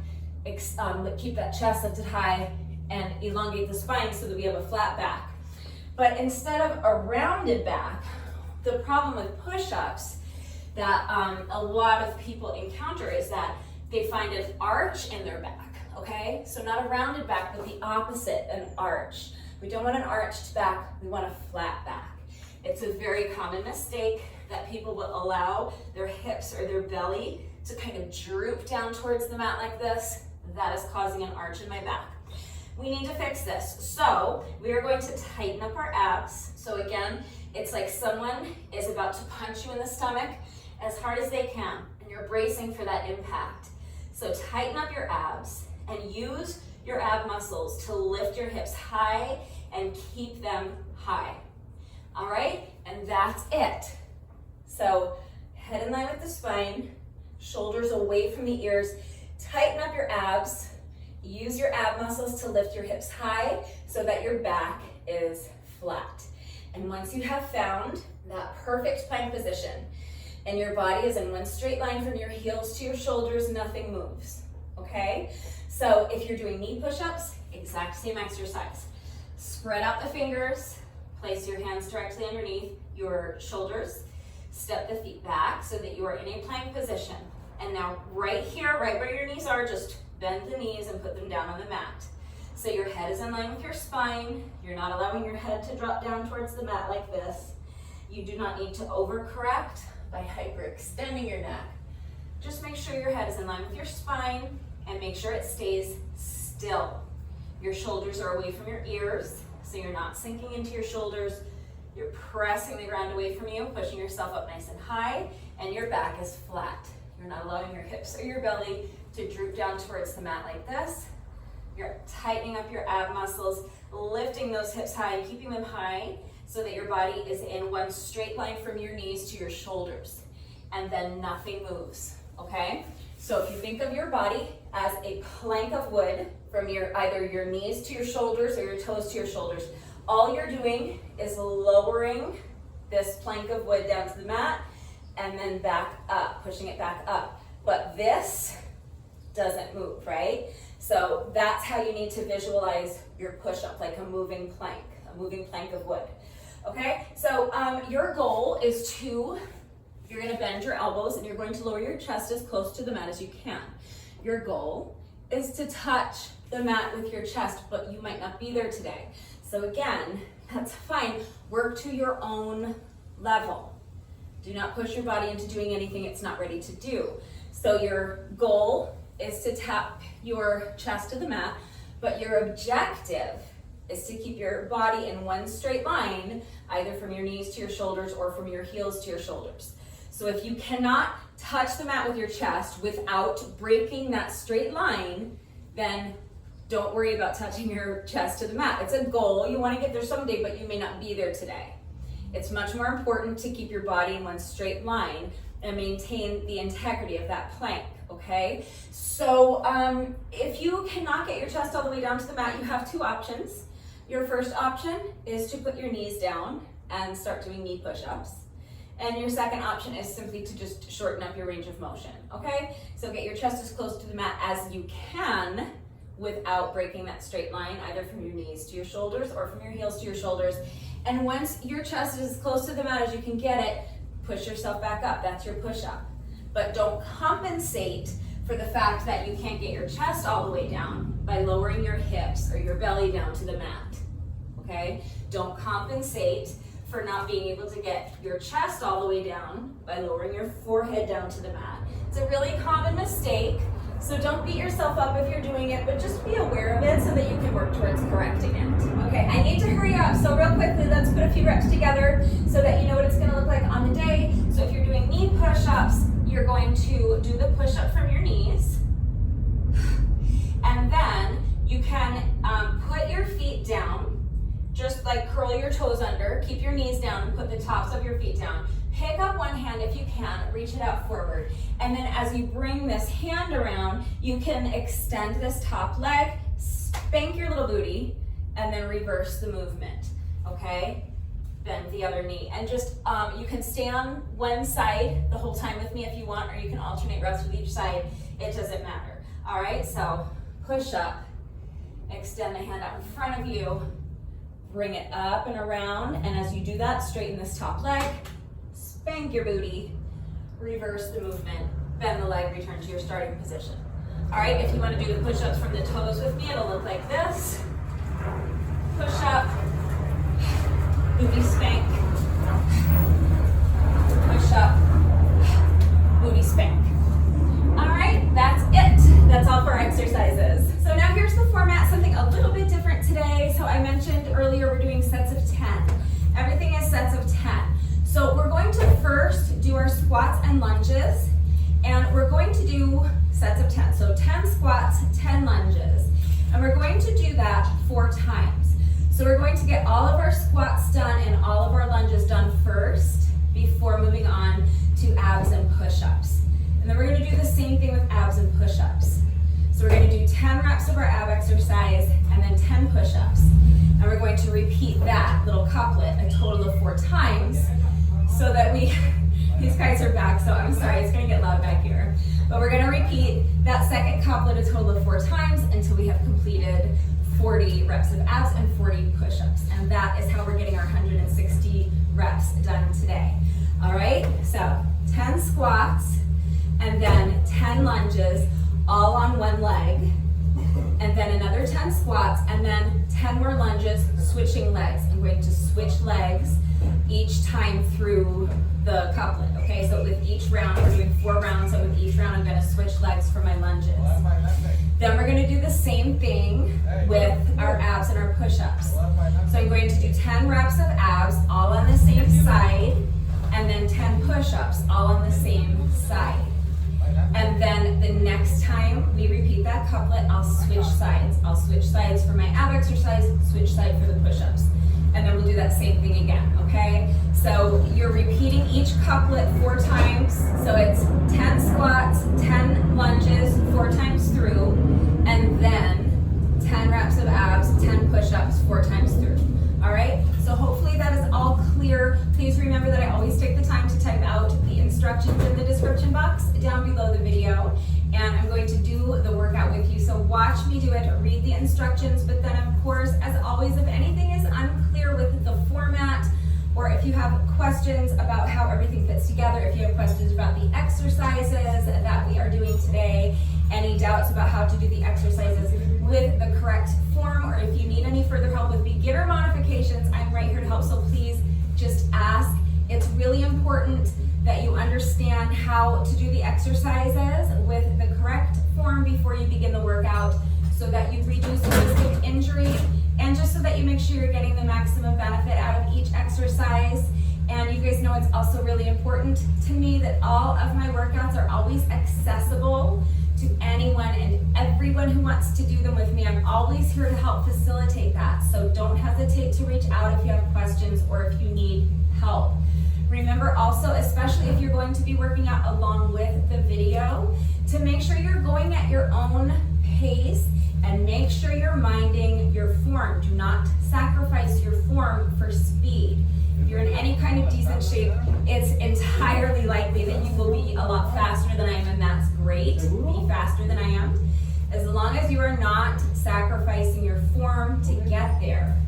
keep that chest lifted high, and elongate the spine so that we have a flat back. But instead of a rounded back, the problem with push-ups that a lot of people encounter is that they find an arch in their back, okay? So not a rounded back, but the opposite, an arch. We don't want an arched back, we want a flat back. It's a very common mistake that people will allow their hips or their belly to kind of droop down towards the mat like this. That is causing an arch in my back. We need to fix this. So we are going to tighten up our abs. So again, it's like someone is about to punch you in the stomach as hard as they can, and you're bracing for that impact. So tighten up your abs and use your ab muscles to lift your hips high and keep them high. All right, and that's it. So head in line with the spine, shoulders away from the ears, tighten up your abs, use your ab muscles to lift your hips high so that your back is flat. And once you have found that perfect plank position and your body is in one straight line from your heels to your shoulders, nothing moves, okay? So if you're doing knee push-ups, exact same exercise. Spread out the fingers, place your hands directly underneath your shoulders, step the feet back so that you are in a plank position. And now right here, right where your knees are, just bend the knees and put them down on the mat. So your head is in line with your spine. You're not allowing your head to drop down towards the mat like this. You do not need to overcorrect by hyperextending your neck. Just make sure your head is in line with your spine and make sure it stays still. Your shoulders are away from your ears, so you're not sinking into your shoulders. You're pressing the ground away from you, pushing yourself up nice and high, and your back is flat. You're not allowing your hips or your belly to droop down towards the mat like this. You're tightening up your ab muscles, lifting those hips high and keeping them high so that your body is in one straight line from your knees to your shoulders. And then nothing moves, okay? So if you think of your body as a plank of wood from either your knees to your shoulders or your toes to your shoulders, all you're doing is lowering this plank of wood down to the mat and then back up, pushing it back up. But this doesn't move, right? So that's how you need to visualize your push-up, like a moving plank of wood. Okay, so your goal is you're gonna bend your elbows and you're going to lower your chest as close to the mat as you can. Your goal is to touch the mat with your chest, but you might not be there today. So again, that's fine. Work to your own level. Do not push your body into doing anything it's not ready to do. So your goal is to tap your chest to the mat, but your objective is to keep your body in one straight line, either from your knees to your shoulders or from your heels to your shoulders. So if you cannot touch the mat with your chest without breaking that straight line, then don't worry about touching your chest to the mat. It's a goal, you want to get there someday, but you may not be there today. It's much more important to keep your body in one straight line and maintain the integrity of that plank, okay? So if you cannot get your chest all the way down to the mat, you have two options. Your first option is to put your knees down and start doing knee push-ups. And your second option is simply to just shorten up your range of motion, okay? So get your chest as close to the mat as you can without breaking that straight line, either from your knees to your shoulders or from your heels to your shoulders. And once your chest is as close to the mat as you can get it, push yourself back up. That's your push-up. But don't compensate for the fact that you can't get your chest all the way down by lowering your hips or your belly down to the mat, okay? Don't compensate for not being able to get your chest all the way down by lowering your forehead down to the mat. It's a really common mistake, so don't beat yourself up if you're doing it, but just be aware of it so that you can work towards correcting it. Okay, I need to hurry up, so real quickly, let's put a few reps together so that you know what it's gonna look like on the day. So if you're doing knee push-ups, you're going to do the push-up from your knees, and then You can put your feet down, just like curl your toes under, keep your knees down and put the tops of your feet down. Pick up one hand if you can, reach it out forward. And then as you bring this hand around, you can extend this top leg, spank your little booty, and then reverse the movement, okay? Bend the other knee. And just, you can stay on one side the whole time with me if you want, or you can alternate reps with each side. It doesn't matter. All right, so push up, extend the hand out in front of you, bring it up and around, and as you do that, straighten this top leg, spank your booty, reverse the movement, bend the leg, return to your starting position. All right, if you want to do the push-ups from the toes with me, it'll look like this. Push up, booty spank, push up, booty spank. All right, that's it. That's all for our exercises. So now here's the format, something a little bit different today. So I mentioned earlier we're doing sets of 10. Everything is sets of 10. So we're going to first do our squats and lunges, and we're going to do sets of 10. So 10 squats, 10 lunges. And we're going to do that 4 times. So we're going to get all of our squats done and all of our lunges done first before moving on to abs and push-ups. And then we're going to do the same thing with abs and push-ups. So we're going to do 10 reps of our ab exercise and then 10 push-ups. And we're going to repeat that little couplet a total of 4 times so that these guys are back, so I'm sorry, it's going to get loud back here. But we're going to repeat that second couplet a total of 4 times until we have completed 40 reps of abs and 40 push-ups. And that is how we're getting our 160 reps done today. All right, so 10 squats and then 10 lunges, all on one leg, and then another 10 squats, and then 10 more lunges, switching legs. I'm going to switch legs each time through the couplet, okay? So with each round, we're doing 4 rounds, so with each round, I'm gonna switch legs for my lunges. Then we're gonna do the same thing with our abs and our push-ups. So I'm going to do 10 reps of abs, all on the same side, and then 10 push-ups, all on the same side. And then the next time we repeat that couplet, I'll switch sides. I'll switch sides for my ab exercise, switch side for the push-ups. And then we'll do that same thing again, okay? So you're repeating each couplet 4 times. So it's 10 squats, 10 lunges, 4 times through, and then 10 reps of abs, 10 push-ups, 4 times through. All right, so hopefully that is all clear. Please remember that I always take the time to type out the instructions in the description box down below the video, and I'm going to do the workout with you. So watch me do it, read the instructions, but then of course, as always, if anything is unclear with the format, or if you have questions about how everything fits together, if you have questions about the exercises that we are doing today, any doubts about how to do the exercises with the correct form, or if you need any further help with beginner modifications, I'm right here to help, so please just ask. It's really important that you understand how to do the exercises with the correct form before you begin the workout so that you reduce the risk of injury, and just so that you make sure you're getting the maximum benefit out of each exercise. And you guys know it's also really important to me that all of my workouts are always accessible to anyone and everyone who wants to do them with me. I'm always here to help facilitate that. So don't hesitate to reach out if you have questions or if you need help. Remember also, especially if you're going to be working out along with the video, to make sure you're going at your own pace and make sure you're minding your form. Do not sacrifice your form for speed. If you're in any kind of decent shape, it's entirely likely that you will be a lot faster than I am, and that's great. Be faster than I am. As long as you are not sacrificing your form to get there.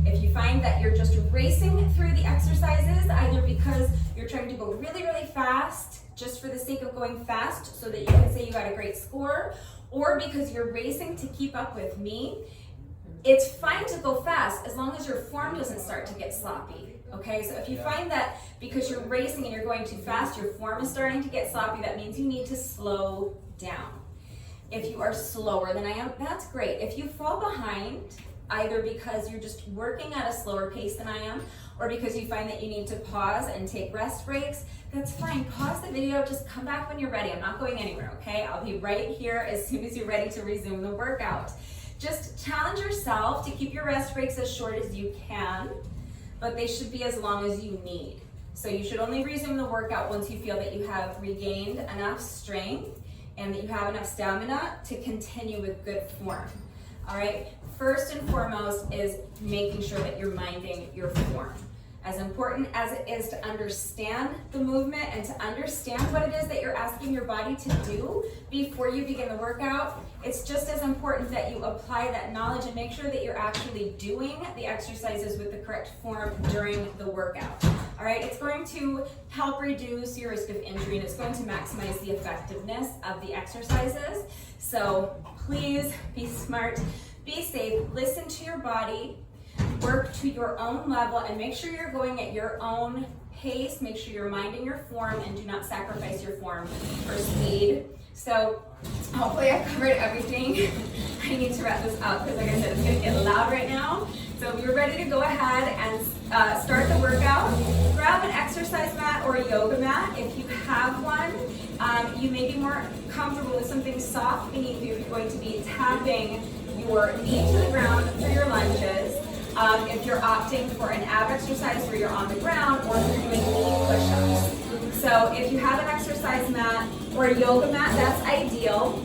If you find that you're just racing through the exercises, either because you're trying to go really, really fast, just for the sake of going fast so that you can say you got a great score, or because you're racing to keep up with me, it's fine to go fast as long as your form doesn't start to get sloppy. Okay, so if you find that because you're racing and you're going too fast, your form is starting to get sloppy, that means you need to slow down. If you are slower than I am, that's great. If you fall behind, either because you're just working at a slower pace than I am, or because you find that you need to pause and take rest breaks, that's fine. Pause the video, just come back when you're ready. I'm not going anywhere, okay? I'll be right here as soon as you're ready to resume the workout. Just challenge yourself to keep your rest breaks as short as you can, but they should be as long as you need. So you should only resume the workout once you feel that you have regained enough strength and that you have enough stamina to continue with good form. All right, first and foremost is making sure that you're minding your form. As important as it is to understand the movement and to understand what it is that you're asking your body to do before you begin the workout, it's just as important that you apply that knowledge and make sure that you're actually doing the exercises with the correct form during the workout. All right, it's going to help reduce your risk of injury and it's going to maximize the effectiveness of the exercises. So please be smart, be safe, listen to your body, work to your own level, and make sure you're going at your own pace. Make sure you're minding your form and do not sacrifice your form for speed. So hopefully I've covered everything. I need to wrap this up because like I said, it's gonna get loud right now. So if you're ready to go ahead and start the workout, grab an exercise mat or a yoga mat. If you have one, you may be more comfortable with something soft beneath you if you're going to be tapping your knee to the ground for your lunges. If you're opting for an ab exercise where you're on the ground, or if you're doing knee push-ups. So if you have an exercise mat or a yoga mat, that's ideal.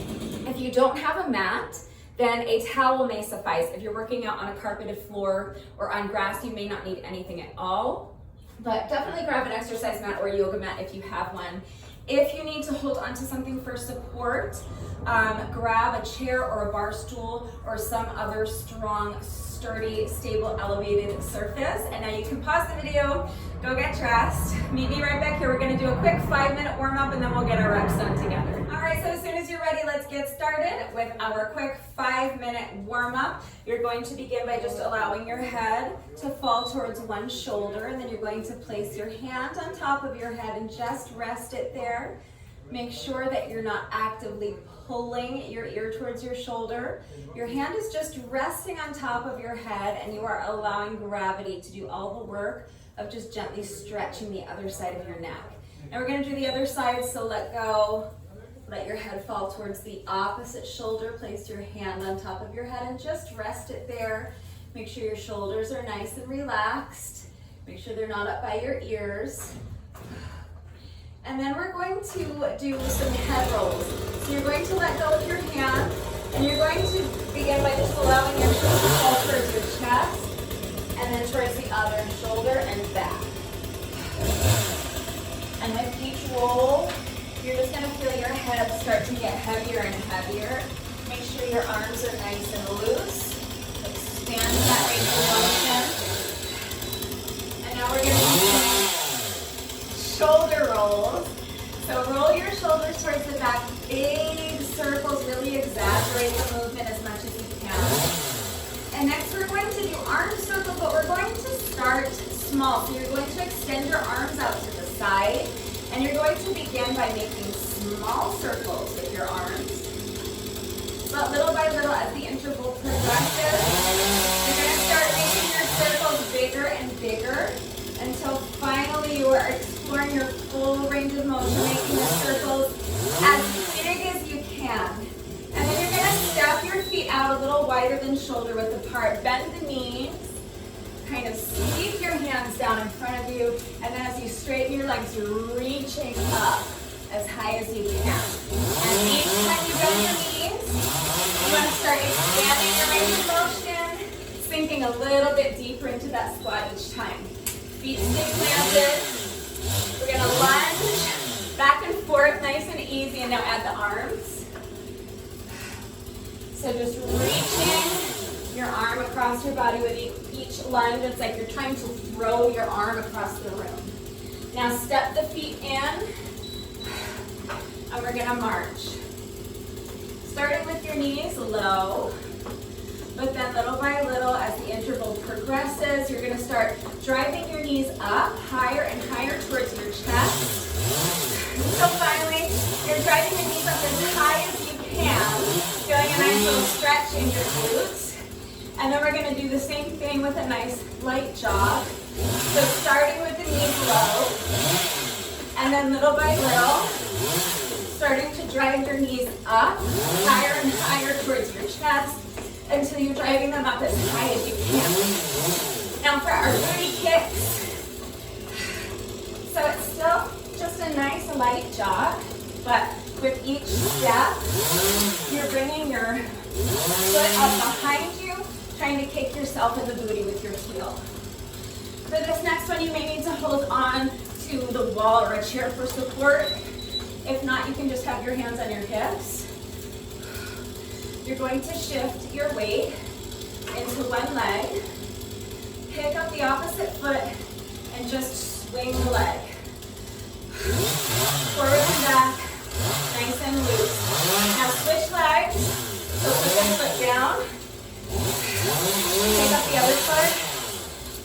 If you don't have a mat, then a towel may suffice. If you're working out on a carpeted floor or on grass, you may not need anything at all. But definitely grab an exercise mat or a yoga mat if you have one. If you need to hold onto something for support, grab a chair or a bar stool or some other strong, sturdy, stable, elevated surface. And now you can pause the video, go get dressed. Meet me right back here. We're gonna do a quick 5-minute warm up and then we'll get our reps done together. All right, so as soon as you're ready, let's get started with our quick 5-minute warm up. You're going to begin by just allowing your head to fall towards one shoulder, and then you're going to place your hand on top of your head and just rest it there. Make sure that you're not actively pulling your ear towards your shoulder. Your hand is just resting on top of your head and you are allowing gravity to do all the work of just gently stretching the other side of your neck. Now we're going to do the other side, so let go. Let your head fall towards the opposite shoulder. Place your hand on top of your head and just rest it there. Make sure your shoulders are nice and relaxed. Make sure they're not up by your ears. And then we're going to do some head rolls. So you're going to let go of your hand and you're going to begin by just allowing your shoulder to fall towards your chest and then towards the other shoulder and back. And with each roll, you're just going to feel your head start to get heavier and heavier. Make sure your arms are nice and loose. Expand that range of motion. And now we're going to do shoulder rolls. So roll your shoulders towards the back, big circles, really exaggerate the movement as much as you can. And next we're going to do arm circles, but we're going to start small. So you're going to extend your arms out to the side, and you're going to begin by making small circles with your arms. But little by little, as the interval progresses, you're going to start making your circles bigger and bigger until finally you are exploring your full range of motion, making the circles as big as you can. And then you're going to step your feet out a little wider than shoulder width apart. Bend the knees, kind of sweep your hands down in front of you, and then as you straighten your legs, you're reaching up as high as you can. And each time you bend your knees, you want to start expanding your range of motion, sinking a little bit deeper into that squat each time. Feet stay planted. We're going to lunge back and forth, nice and easy, and now add the arms. So just reaching your arm across your body with each lunge. It's like you're trying to throw your arm across the room. Now step the feet in, and we're going to march. Starting with your knees low, but then little by little, as the interval progresses, you're going to start driving your knees up higher and higher towards your chest. So finally, you're driving your knees up as high as you can, feeling a nice little stretch in your glutes. And then we're going to do the same thing with a nice light jog. So starting with the knees low, and then little by little, starting to drive your knees up higher and higher towards your chest. until you're driving them up as high as you can. Now for our booty kicks, so it's still just a nice light jog, but with each step, you're bringing your foot up behind you, trying to kick yourself in the booty with your heel. For this next one, you may need to hold on to the wall or a chair for support. If not, you can just have your hands on your hips. You're going to shift your weight into one leg, pick up the opposite foot, and just swing the leg. Forward and back, nice and loose. Now switch legs, so put this foot down, pick up the other foot,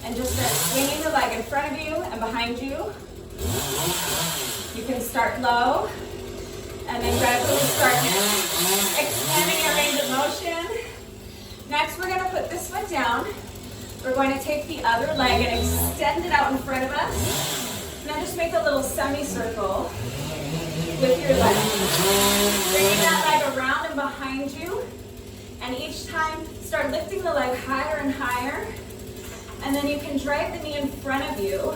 and just start swinging the leg in front of you and behind you. You can start low, and then gradually start expanding your range of motion. Next, we're going to put this foot down. We're going to take the other leg and extend it out in front of us. And then just make a little semicircle with your leg. Bringing that leg around and behind you. And each time, start lifting the leg higher and higher. And then you can drive the knee in front of you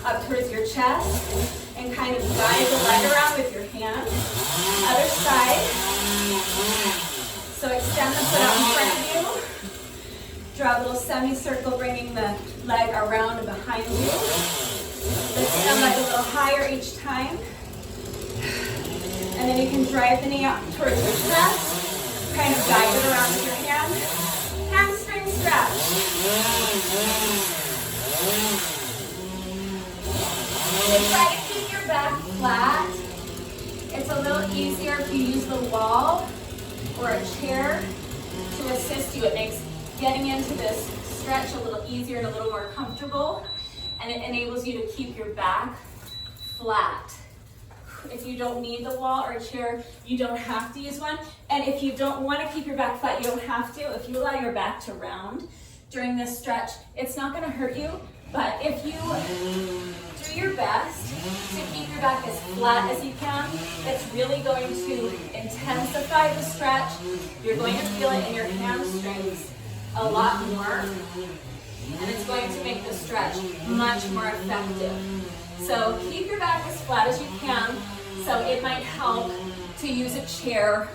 up towards your chest and kind of guide the leg around with your hand. Other side. So extend the foot out in front of you. Draw a little semicircle, bringing the leg around and behind you. Lift the leg a little higher each time. And then you can drive the knee up towards your chest. Kind of guide it around with your hand. Hamstring stretch. So try to keep your back flat. It's a little easier if you use the wall or a chair to assist you. It makes getting into this stretch a little easier and a little more comfortable, and it enables you to keep your back flat. If you don't need the wall or a chair, you don't have to use one. And if you don't want to keep your back flat, you don't have to. If you allow your back to round during this stretch, it's not going to hurt you. But if you do your best to keep your back as flat as you can, it's really going to intensify the stretch. You're going to feel it in your hamstrings a lot more, and it's going to make the stretch much more effective. So keep your back as flat as you can. So it might help to use a chair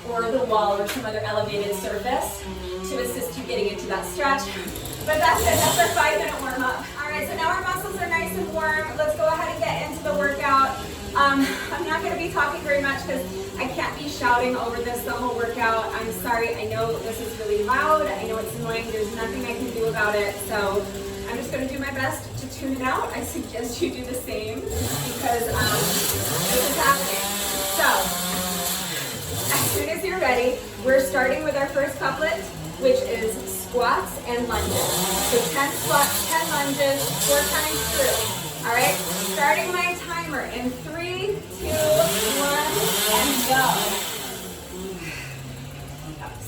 or the wall or some other elevated surface to assist you getting into that stretch. But that's it, that's our 5-minute warm up. All right, so now our muscles are nice and warm. Let's go ahead and get into the workout. I'm not gonna be talking very much because I can't be shouting over this the whole workout. I'm sorry, I know this is really loud. I know it's annoying, there's nothing I can do about it. So I'm just gonna do my best to tune it out. I suggest you do the same because this is happening. So, as soon as you're ready, we're starting with our first couplet, which is squats and lunges. So 10 squats, 10 lunges, 4 times through. All right, starting my timer in 3, 2, 1, and go.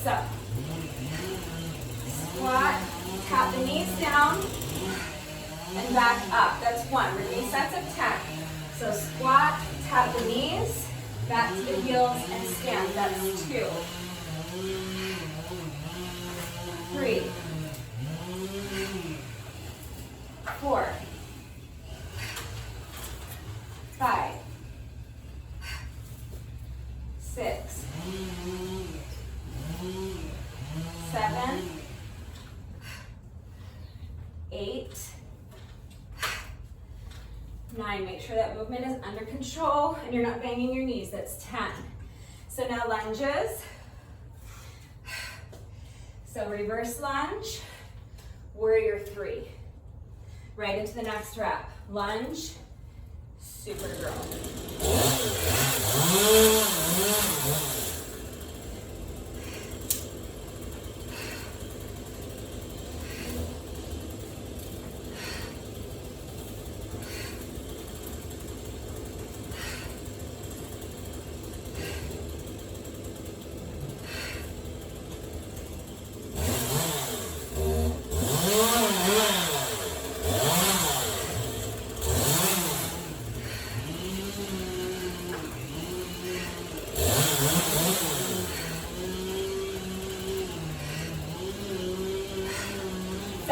So, squat, tap the knees down, and back up. That's 1. We're doing sets of 10. So squat, tap the knees, back to the heels, and stand. That's 2. 3, 4, 5, 6, 7, 8, 9. Make sure that movement is under control and you're not banging your knees. That's 10. So now lunges. So reverse lunge, warrior 3. Right into the next rep. Lunge, Supergirl.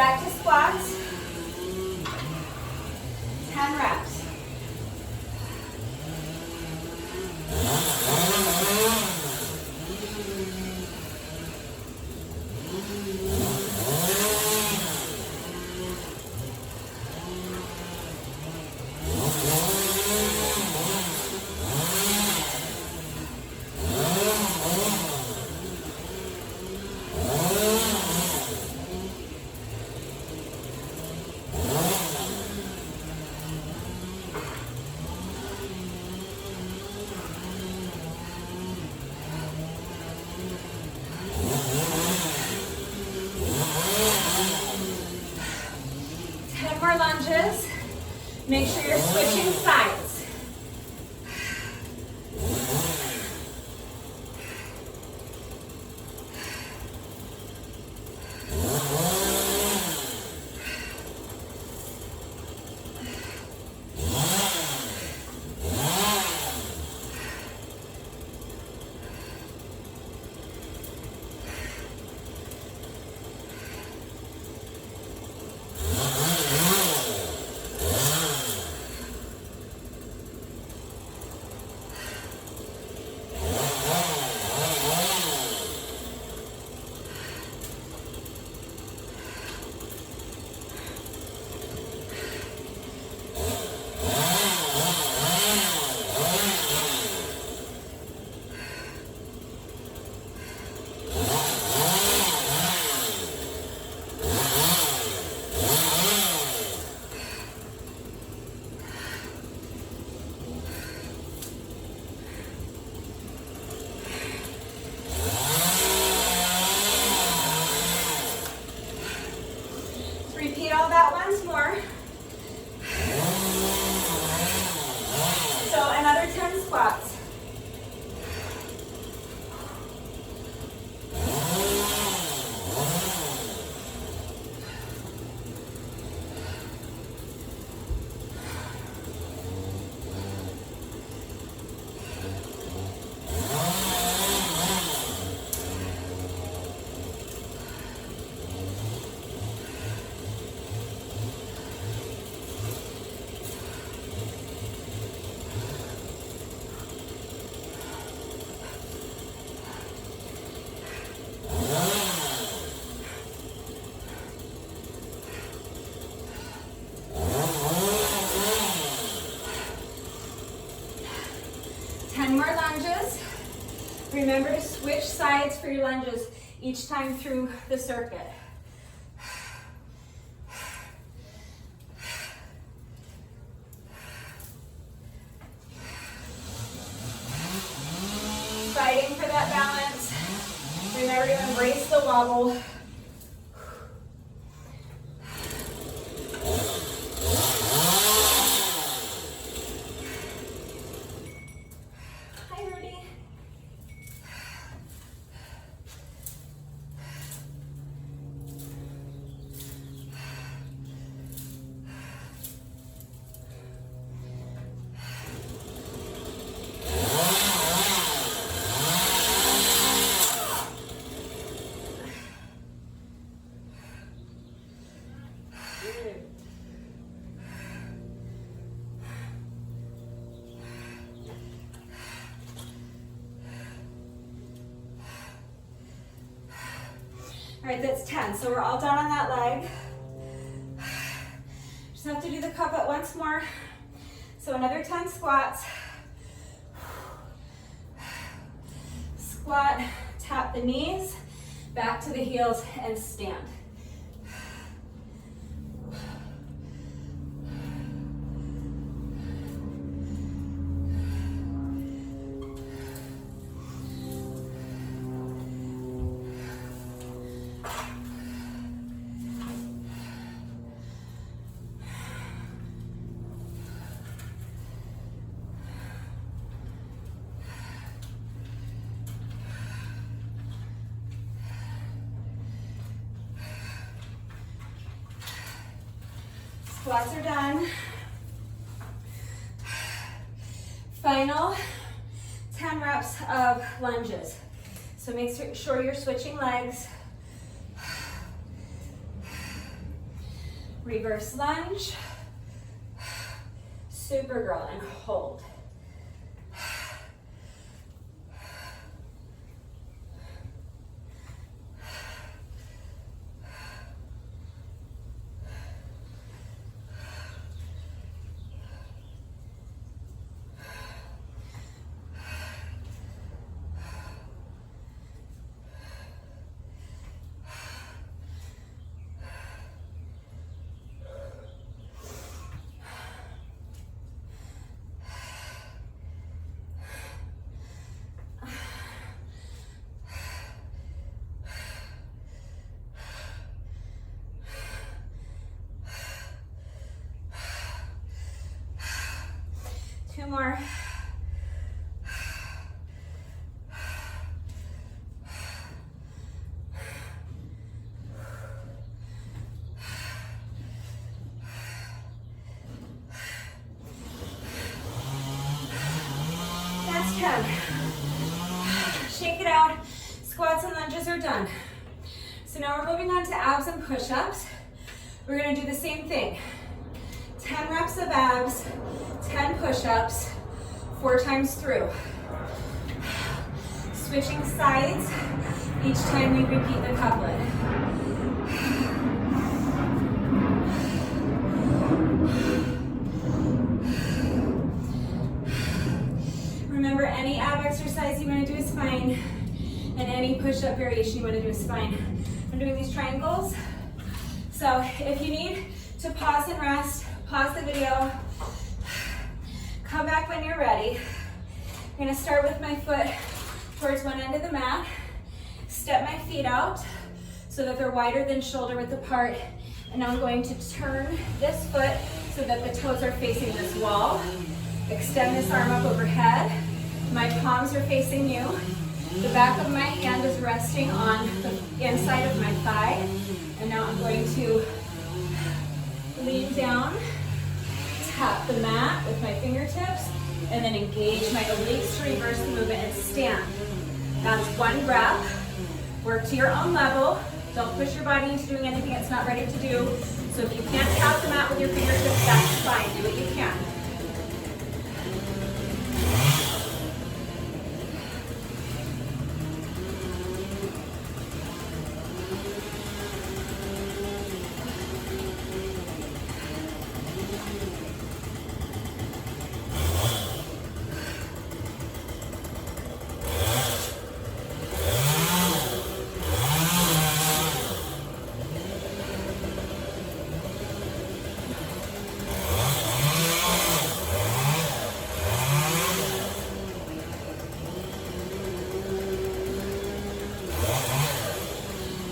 Back to squats. 10 reps. Lunges. Make sure you're switching sides. Repeat all that once more. So another 10 squats. More lunges. Remember to switch sides for your lunges each time through the circuit. Fighting for that balance. Remember to embrace the wobble. All right, that's 10. So we're all done on that leg. Just have to do the couplet once more. So another 10 squats. Squat, tap the knees, back to the heels, and stand. Squats are done. Final 10 reps of lunges. So make sure you're switching legs. Reverse lunge. Supergirl and hold. Two more. That's 10. Shake it out. Squats and lunges are done. So now we're moving on to abs and push-ups. We're gonna do the same thing. 10 reps of abs, 10 push-ups, 4 times through. Switching sides each time we repeat the couplet. Remember, any ab exercise you want to do is fine, and any push-up variation you want to do is fine. I'm doing these triangles, so if you need to pause and rest, pause the video, come back when you're ready. I'm gonna start with my foot towards one end of the mat, step my feet out so that they're wider than shoulder width apart, and now I'm going to turn this foot so that the toes are facing this wall. Extend this arm up overhead. My palms are facing you. The back of my hand is resting on the inside of my thigh, and now I'm going to lean down, tap the mat with my fingertips, and then engage my obliques to reverse the movement and stand. That's one breath. Work to your own level. Don't push your body into doing anything it's not ready to do. So if you can't tap the mat with your fingertips, that's fine. Do what you can.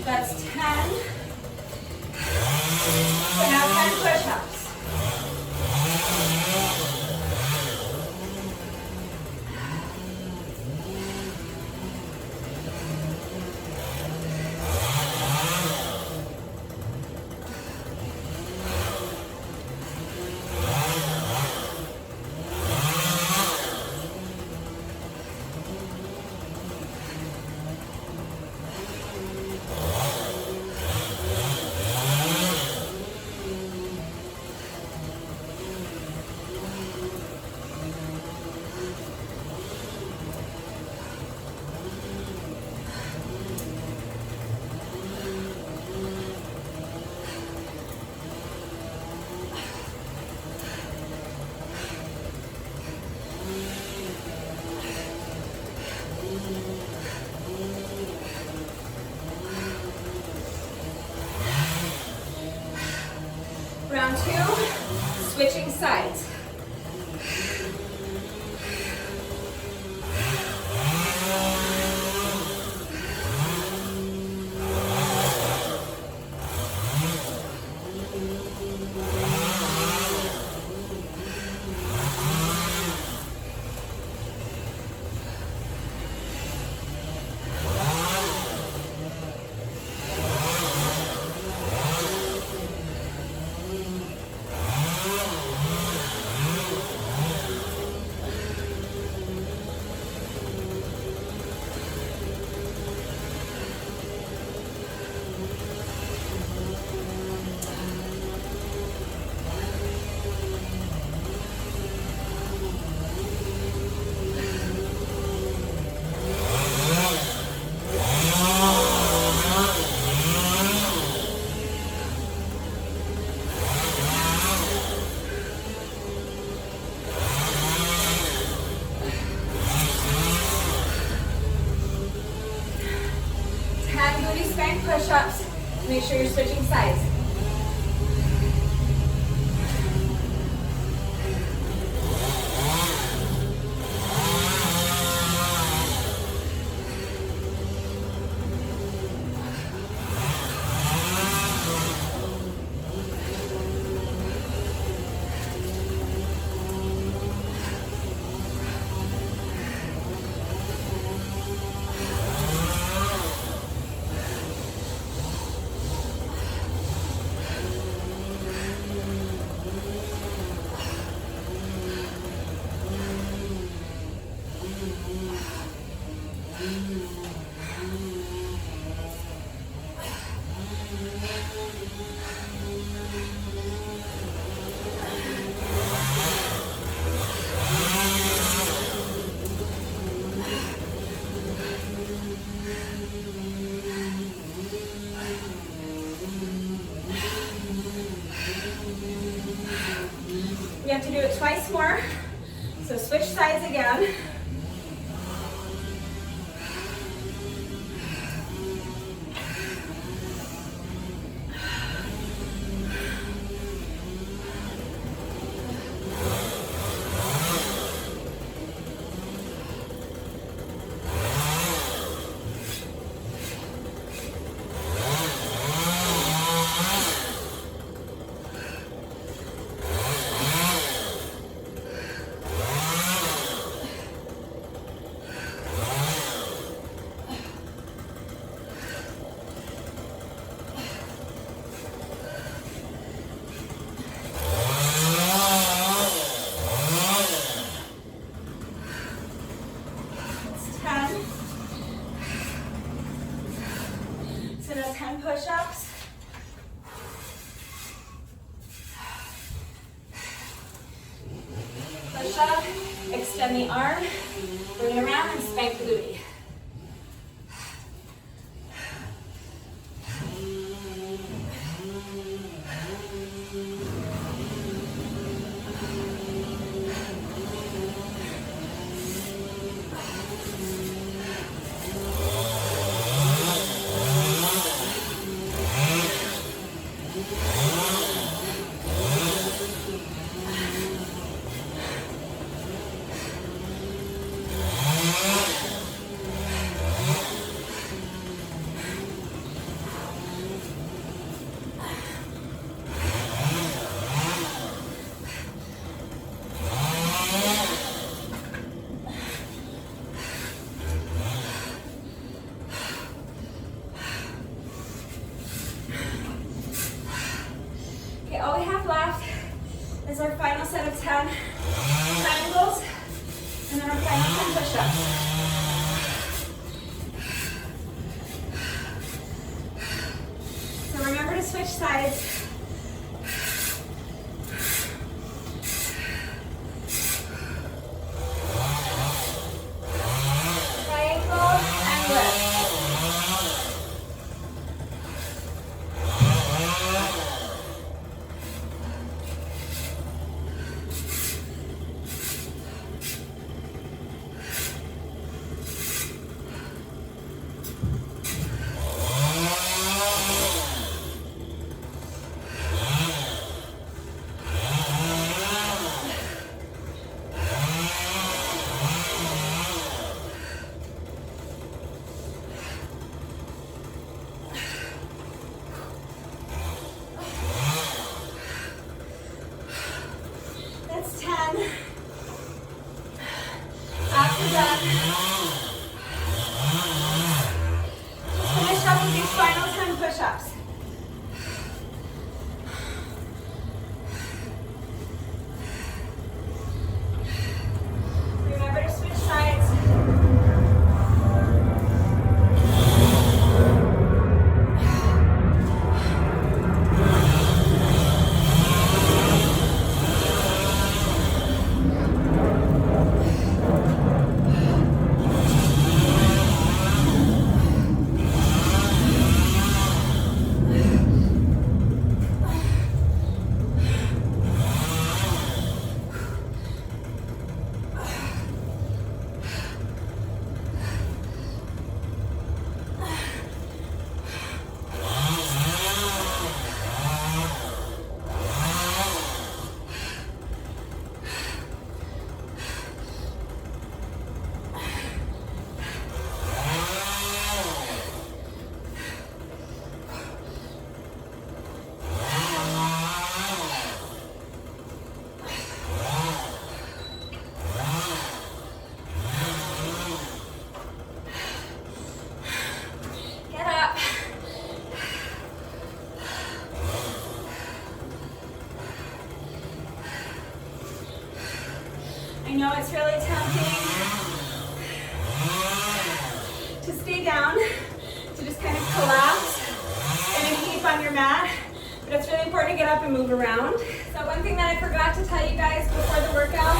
That's 10. So now 10 push-ups. Round 2, switching sides. booty spank push-ups. Make sure you're switching sides. We have to do it twice more. So switch sides again. So now 10 push-ups. Push up, extend the arm, bring it around and spank the booty. Okay, all we have left is our final set of 10 triangles and then our final 10 push-ups. So remember to switch sides. Triangle and lift. That's 10. After that, finish up with these final 10 push-ups. Remember to switch sides. know it's really tempting to stay down, to just kind of collapse in a heap on your mat, but it's really important to get up and move around. So one thing that I forgot to tell you guys before the workout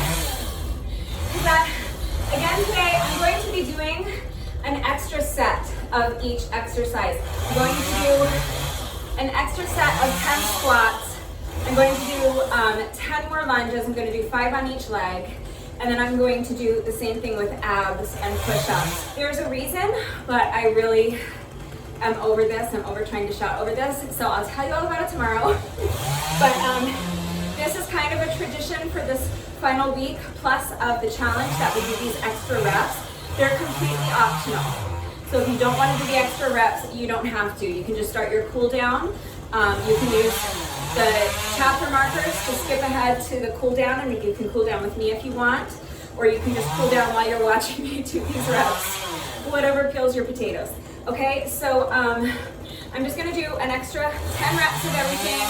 is that, again today, I'm going to be doing an extra set of each exercise. I'm going to do an extra set of 10 squats. I'm going to do 10 more lunges. I'm going to do 5 on each leg. And then I'm going to do the same thing with abs and push-ups. There's a reason, but I really am over this. I'm over trying to shout over this. So I'll tell you all about it tomorrow. But this is kind of a tradition for this final week plus of the challenge that we do these extra reps. They're completely optional. So if you don't want to do the extra reps, you don't have to. You can just start your cool down. You can use the chapter markers to skip ahead to the cool down, and you can cool down with me if you want, or you can just cool down while you're watching me do these reps. Whatever kills your potatoes. Okay, so I'm just gonna do an extra 10 reps of everything,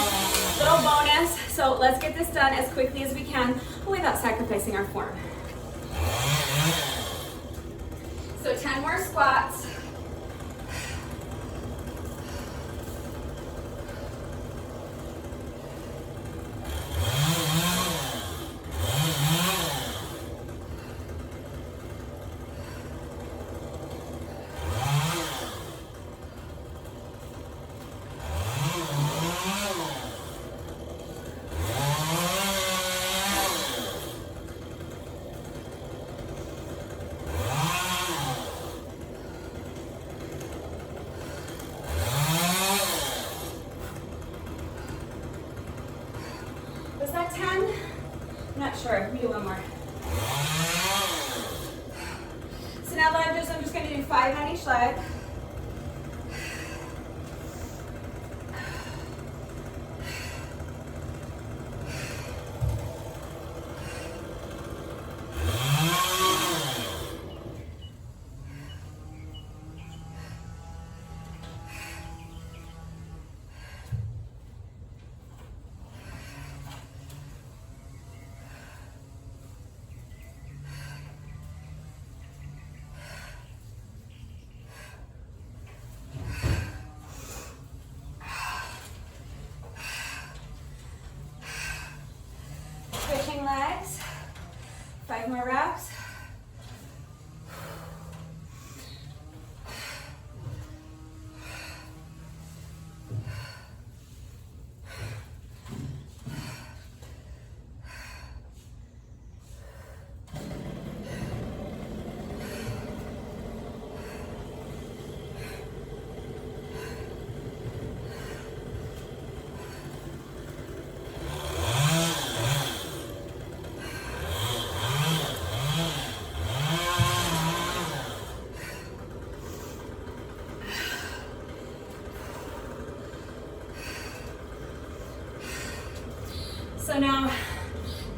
little bonus. So let's get this done as quickly as we can without sacrificing our form. So 10 more squats. Was that 10? I'm not sure. Let me do one more. So now lunges, I'm just going to do 5 on each leg. Switching legs, 5 more reps. So now,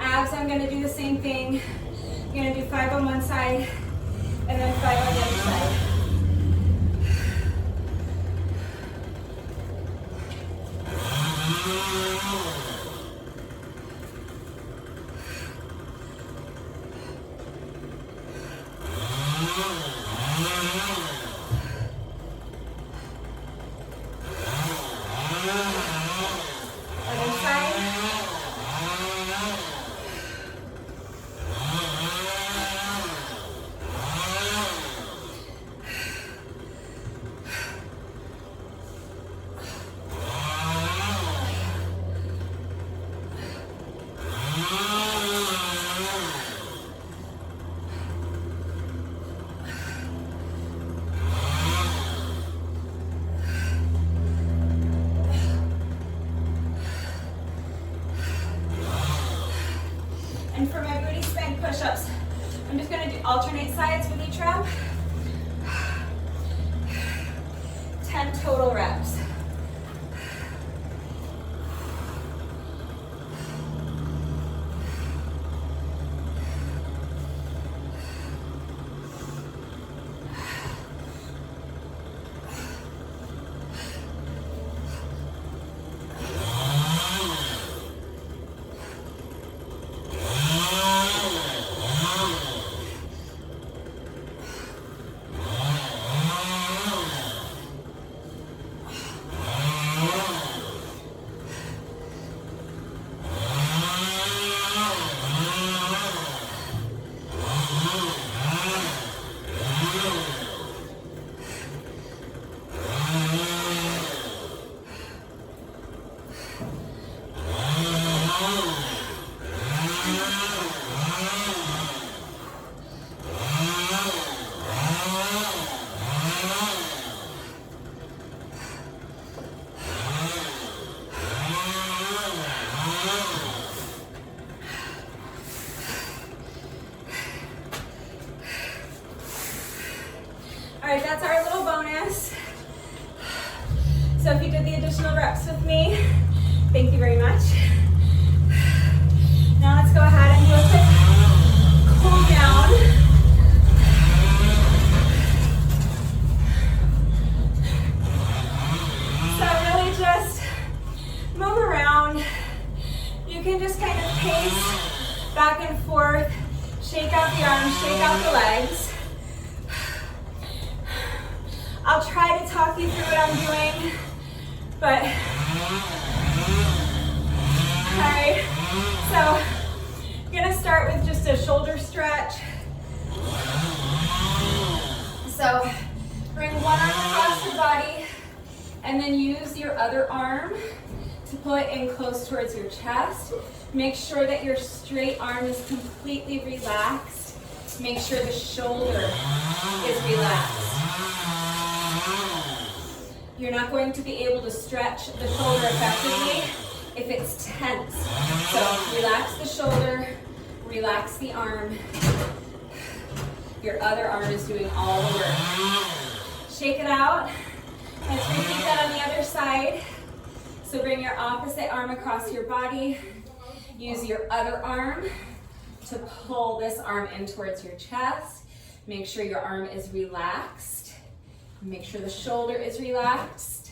abs, I'm going to do the same thing. I'm going to do 5 on one side, and then 5 on the other side. Other side. And for my Booty-spank push-ups, I'm just going to do alternate sides with each rep. 10 total reps. So if you did the additional reps with me, thank you very much. Now let's go ahead and do a quick cool down. So really just move around. You can just kind of pace back and forth, shake out the arms, shake out the legs. I'll try to talk you through what I'm doing, but alright, so I'm gonna start with just a shoulder stretch. So bring one arm across your body and then use your other arm to pull it in close towards your chest. Make sure that your straight arm is completely relaxed. Make sure the shoulder is relaxed. You're not going to be able to stretch the shoulder effectively if it's tense. So relax the shoulder, relax the arm. Your other arm is doing all the work. Shake it out. Let's repeat that on the other side. So bring your opposite arm across your body. Use your other arm to pull this arm in towards your chest. Make sure your arm is relaxed. Make sure the shoulder is relaxed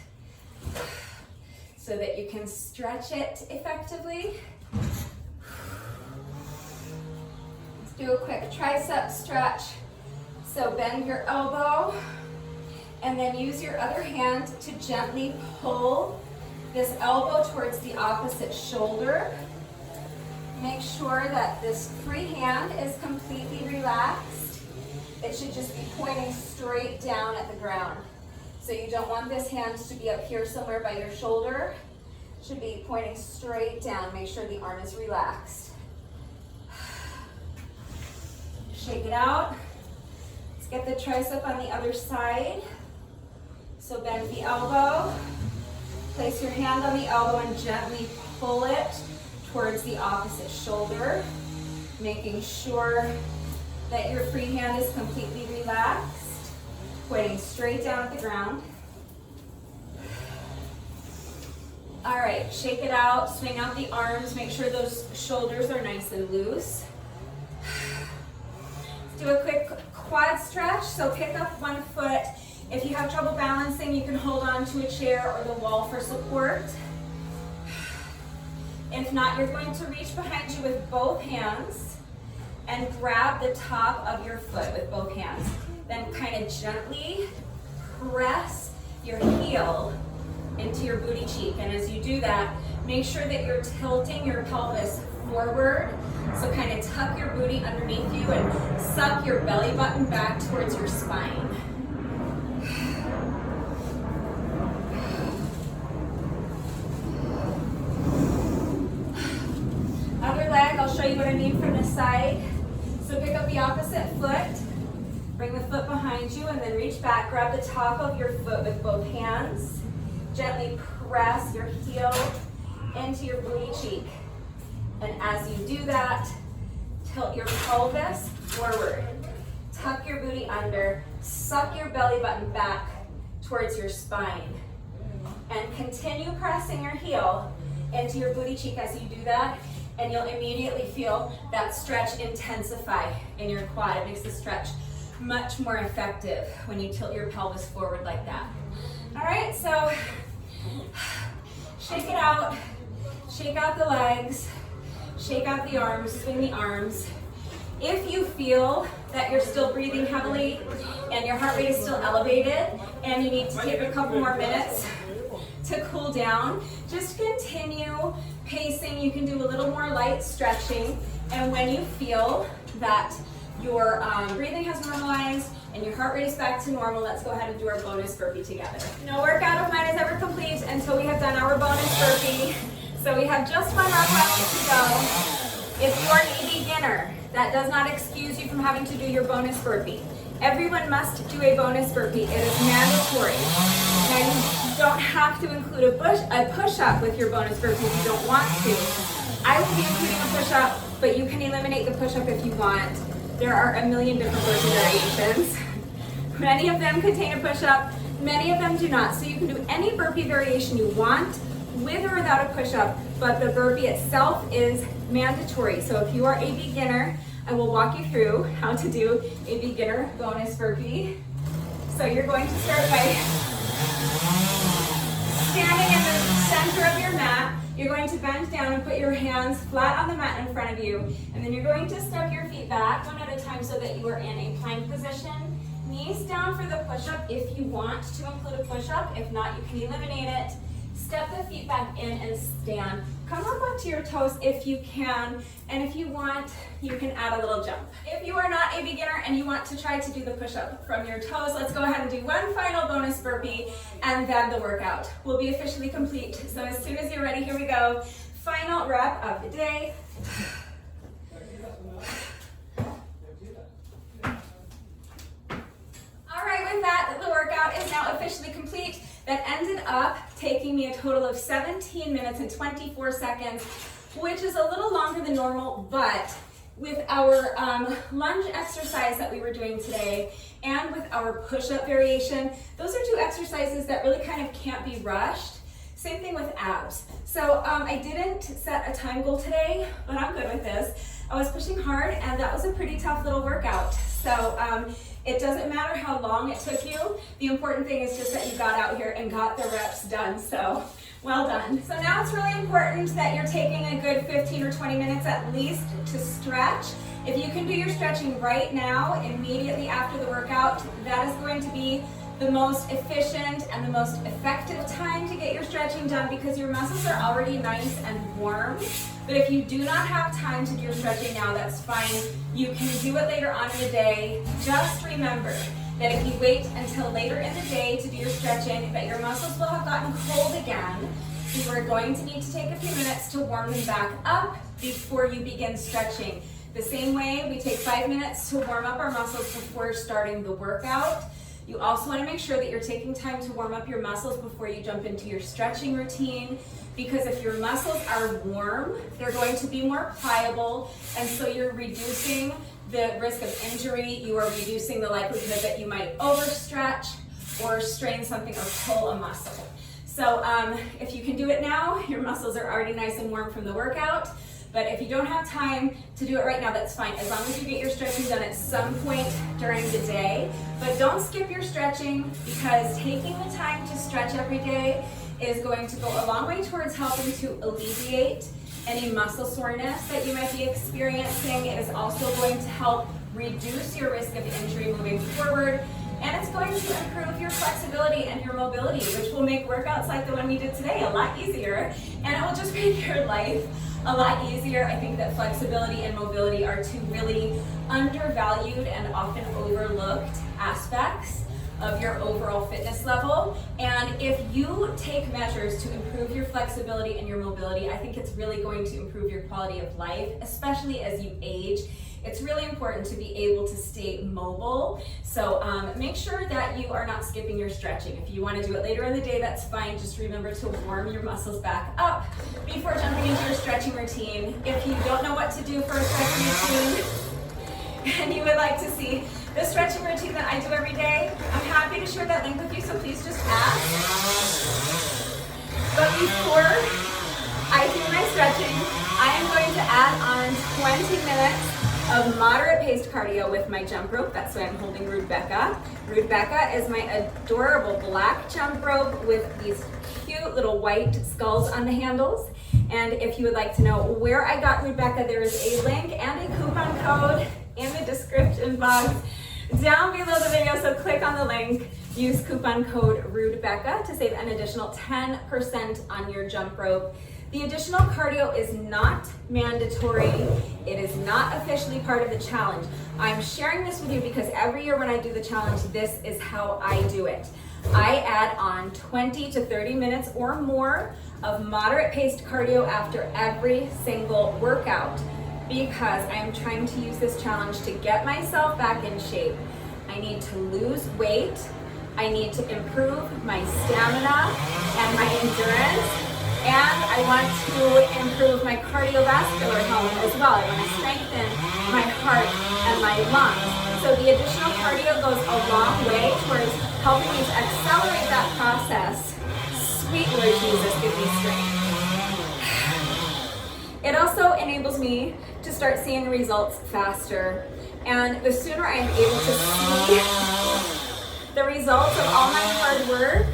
so that you can stretch it effectively. Let's do a quick tricep stretch. So bend your elbow and then use your other hand to gently pull this elbow towards the opposite shoulder. Make sure that this free hand is completely relaxed. It should just be pointing straight down at the ground. So you don't want this hand to be up here somewhere by your shoulder. It should be pointing straight down. Make sure the arm is relaxed. Shake it out. Let's get the tricep on the other side. So bend the elbow. Place your hand on the elbow and gently pull it towards the opposite shoulder, making sure that your free hand is completely relaxed, pointing straight down at the ground. All right, shake it out, swing out the arms, make sure those shoulders are nice and loose. Let's do a quick quad stretch, so pick up one foot. If you have trouble balancing, you can hold on to a chair or the wall for support. If not, you're going to reach behind you with both hands and grab the top of your foot with both hands. Then kind of gently press your heel into your booty cheek. And as you do that, make sure that you're tilting your pelvis forward. So kind of tuck your booty underneath you and suck your belly button back towards your spine. Other leg, I'll show you what I mean from this side. So pick up the opposite foot, bring the foot behind you, and then reach back. Grab the top of your foot with both hands. Gently press your heel into your booty cheek. And as you do that, tilt your pelvis forward. Tuck your booty under, suck your belly button back towards your spine. And continue pressing your heel into your booty cheek as you do that. And you'll immediately feel that stretch intensify in your quad. It makes the stretch much more effective when you tilt your pelvis forward like that. All right, so shake it out, shake out the legs, shake out the arms, swing the arms. If you feel that you're still breathing heavily and your heart rate is still elevated and you need to take a couple more minutes to cool down, just continue pacing. You can do a little more light stretching, and when you feel that your breathing has normalized and your heart rate is back to normal, let's go ahead and do our bonus burpee together. No workout of mine is ever complete until we have done our bonus burpee. So we have just one workout to go. If you're a beginner, that does not excuse you from having to do your bonus burpee. Everyone must do a bonus burpee. It is mandatory. Now you don't have to include a push-up with your bonus burpee if you don't want to. I will be including a push-up, but you can eliminate the push-up if you want. There are a million different burpee variations. Many of them contain a push-up, Many of them do not. So you can do any burpee variation you want with or without a push-up, but the burpee itself is mandatory. So if you are a beginner, I will walk you through how to do a beginner bonus burpee. So you're going to start by standing in the center of your mat. You're going to bend down and put your hands flat on the mat in front of you. And then you're going to step your feet back one at a time so that you are in a plank position. Knees down for the push-up if you want to include a push-up. If not, you can eliminate it. Step the feet back in and stand. Come up onto your toes if you can, and if you want, you can add a little jump. If you are not a beginner and you want to try to do the push-up from your toes, let's go ahead and do one final bonus burpee, and then the workout will be officially complete. So as soon as you're ready, here we go. Final rep of the day. All right, with that, the workout is now officially complete. That ended up taking me a total of 17 minutes and 24 seconds, which is a little longer than normal, but with our lunge exercise that we were doing today and with our push-up variation, those are two exercises that really kind of can't be rushed. Same thing with abs. So I didn't set a time goal today, but I'm good with this. I was pushing hard, and that was a pretty tough little workout. So it doesn't matter how long it took you. The important thing is just that you got out here and got the reps done. So well done. So now it's really important that you're taking a good 15 or 20 minutes at least to stretch. If you can do your stretching right now, immediately after the workout, that is going to be the most efficient and the most effective time to get your stretching done because your muscles are already nice and warm. But if you do not have time to do your stretching now, that's fine. You can do it later on in the day. Just remember that if you wait until later in the day to do your stretching, that your muscles will have gotten cold again. You are going to need to take a few minutes to warm them back up before you begin stretching. The same way we take 5 minutes to warm up our muscles before starting the workout. You also want to make sure that you're taking time to warm up your muscles before you jump into your stretching routine, because if your muscles are warm, they're going to be more pliable, and so you're reducing the risk of injury. You are reducing the likelihood that you might overstretch or strain something or pull a muscle. So if you can do it now, your muscles are already nice and warm from the workout. But if you don't have time to do it right now, that's fine, as long as you get your stretching done at some point during the day. But don't skip your stretching, because taking the time to stretch every day is going to go a long way towards helping to alleviate any muscle soreness that you might be experiencing. It is also going to help reduce your risk of injury moving forward. And it's going to improve your flexibility and your mobility, which will make workouts like the one we did today a lot easier. And it will just make your life a lot easier. I think that flexibility and mobility are two really undervalued and often overlooked aspects of your overall fitness level. And if you take measures to improve your flexibility and your mobility, I think it's really going to improve your quality of life, especially as you age. It's really important to be able to stay mobile. So make sure that you are not skipping your stretching. If you want to do it later in the day, that's fine. Just remember to warm your muscles back up before jumping into your stretching routine. If you don't know what to do for a stretching routine and you would like to see the stretching routine that I do every day, I'm happy to share that link with you, so please just ask. But before I do my stretching, I am going to add on 20 minutes of moderate paced cardio with my jump rope. That's why I'm holding Rude Becca. Rude Becca is my adorable black jump rope with these cute little white skulls on the handles. And if you would like to know where I got Rude Becca, there is a link and a coupon code in the description box down below the video. So click on the link, use coupon code Rude Becca to save an additional 10% on your jump rope. The additional cardio is not mandatory. It is not officially part of the challenge. I'm sharing this with you because every year when I do the challenge, this is how I do it. I add on 20 to 30 minutes or more of moderate paced cardio after every single workout, because I am trying to use this challenge to get myself back in shape. I need to lose weight. I need to improve my stamina and my endurance. And I want to improve my cardiovascular health as well. I want to strengthen my heart and my lungs. So the additional cardio goes a long way towards helping me to accelerate that process. Sweet Lord Jesus, give me strength. It also enables me to start seeing results faster. And the sooner I'm able to see the results of all my hard work,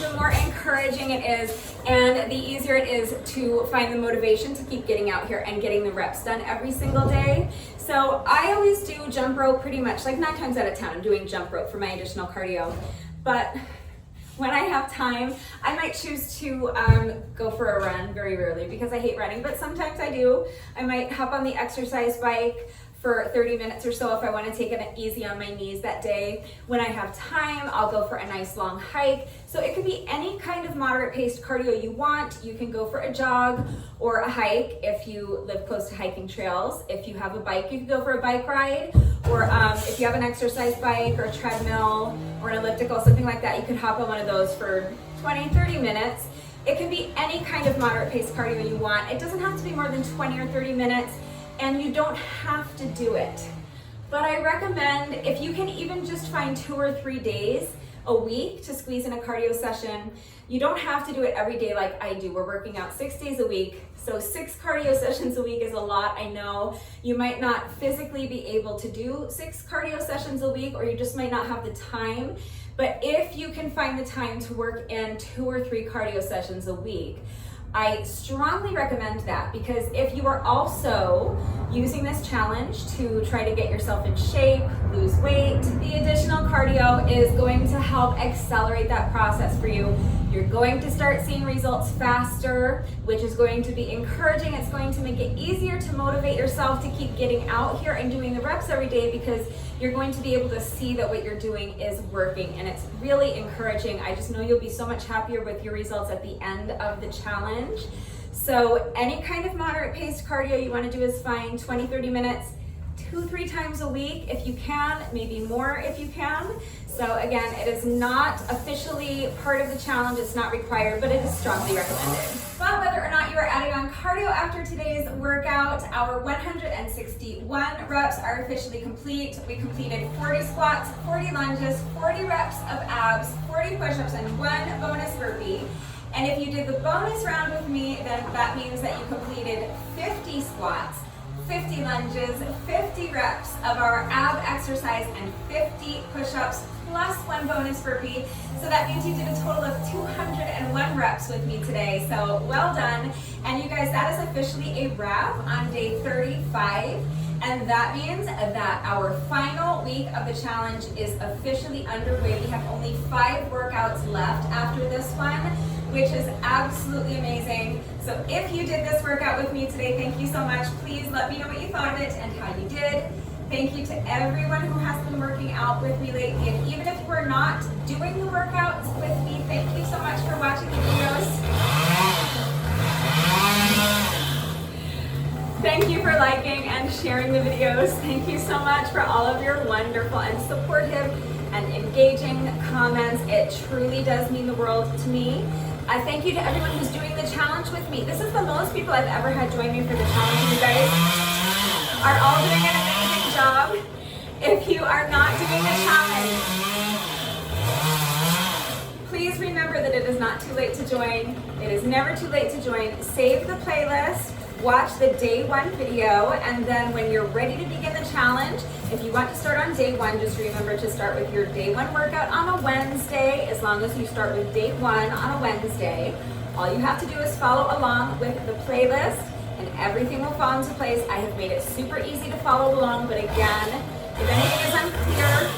the more encouraging it is, and the easier it is to find the motivation to keep getting out here and getting the reps done every single day. So I always do jump rope pretty much, like 9 times out of 10, I'm doing jump rope for my additional cardio. But when I have time, I might choose to go for a run, very rarely because I hate running, but sometimes I do. I might hop on the exercise bike for 30 minutes or so if I want to take it easy on my knees that day. When I have time, I'll go for a nice long hike. So it could be any kind of moderate paced cardio you want. You can go for a jog or a hike if you live close to hiking trails. If you have a bike, you can go for a bike ride. Or if you have an exercise bike or a treadmill or an elliptical, something like that, you could hop on one of those for 20, 30 minutes. It can be any kind of moderate paced cardio you want. It doesn't have to be more than 20 or 30 minutes. And you don't have to do it. But I recommend if you can even just find 2 or 3 days a week to squeeze in a cardio session. You don't have to do it every day like I do. We're working out 6 days a week. So 6 cardio sessions a week is a lot. I know you might not physically be able to do 6 cardio sessions a week, or you just might not have the time. But if you can find the time to work in 2 or 3 cardio sessions a week, I strongly recommend that, because if you are also using this challenge to try to get yourself in shape, lose weight, the additional cardio is going to help accelerate that process for you. You're going to start seeing results faster, which is going to be encouraging. It's going to make it easier to motivate yourself to keep getting out here and doing the reps every day, because you're going to be able to see that what you're doing is working, and it's really encouraging. I just know you'll be so much happier with your results at the end of the challenge. So any kind of moderate paced cardio you want to do is fine. 20, 30 minutes, 2-3 times a week if you can, maybe more if you can. So again, it is not officially part of the challenge, it's not required, but it is strongly recommended. But whether or not you are adding on cardio after today's workout, our 161 reps are officially complete. We completed 40 squats, 40 lunges, 40 reps of abs, 40 push-ups, and 1 bonus burpee. And if you did the bonus round with me, then that means that you completed 50 squats, 50 lunges, 50 reps of our ab exercise, and 50 push-ups, plus 1 bonus burpee. So that means you did a total of 201 reps with me today. So well done. And you guys, that is officially a wrap on day 35. And that means that our final week of the challenge is officially underway. We have only 5 workouts left after this one, which is absolutely amazing. So if you did this workout with me today, thank you so much. Please let me know what you thought of it and how you did. Thank you to everyone who has been working out with me lately. And even if we're not doing the workouts with me, thank you so much for watching the videos. Thank you for liking and sharing the videos. Thank you so much for all of your wonderful and supportive and engaging comments. It truly does mean the world to me. I thank you to everyone who's doing the challenge with me. This is the most people I've ever had join me for the challenge. You guys are all doing an amazing job. If you are not doing the challenge, please remember that it is not too late to join. It is never too late to join. Save the playlist, watch the day 1 video, and then when you're ready to begin the challenge, if you want to start on day 1, just remember to start with your day 1 workout on a Wednesday. As long as you start with day 1 on a Wednesday, all you have to do is follow along with the playlist and everything will fall into place. I have made it super easy to follow along, but again, if anything is unclear,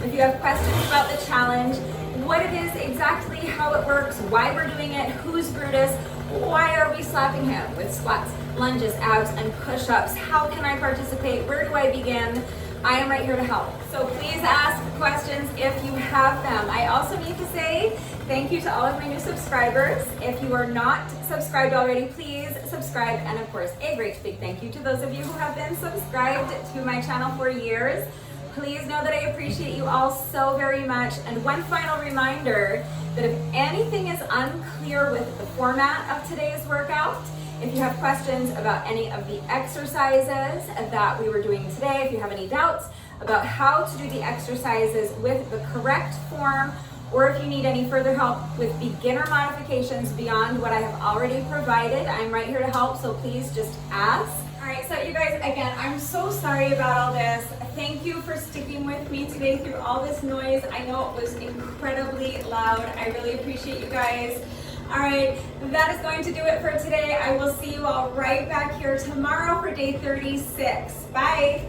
if you have questions about the challenge, what it is exactly, how it works, why we're doing it, who's Brutus, why are we slapping him with squats, lunges, abs, and push-ups, how can I participate, where do I begin? I am right here to help. So please ask questions if you have them. I also need to say thank you to all of my new subscribers. If you are not subscribed already, please subscribe. And of course, a great big thank you to those of you who have been subscribed to my channel for years. Please know that I appreciate you all so very much. And one final reminder that if anything is unclear with the format of today's workout, If you have questions about any of the exercises that we were doing today, if you have any doubts about how to do the exercises with the correct form, or if you need any further help with beginner modifications beyond what I have already provided, I'm right here to help, so please just ask. All right, so you guys, again, I'm so sorry about all this. Thank you for sticking with me today through all this noise. I know it was incredibly loud. I really appreciate you guys. All right, that is going to do it for today. I will see you all right back here tomorrow for day 36. Bye.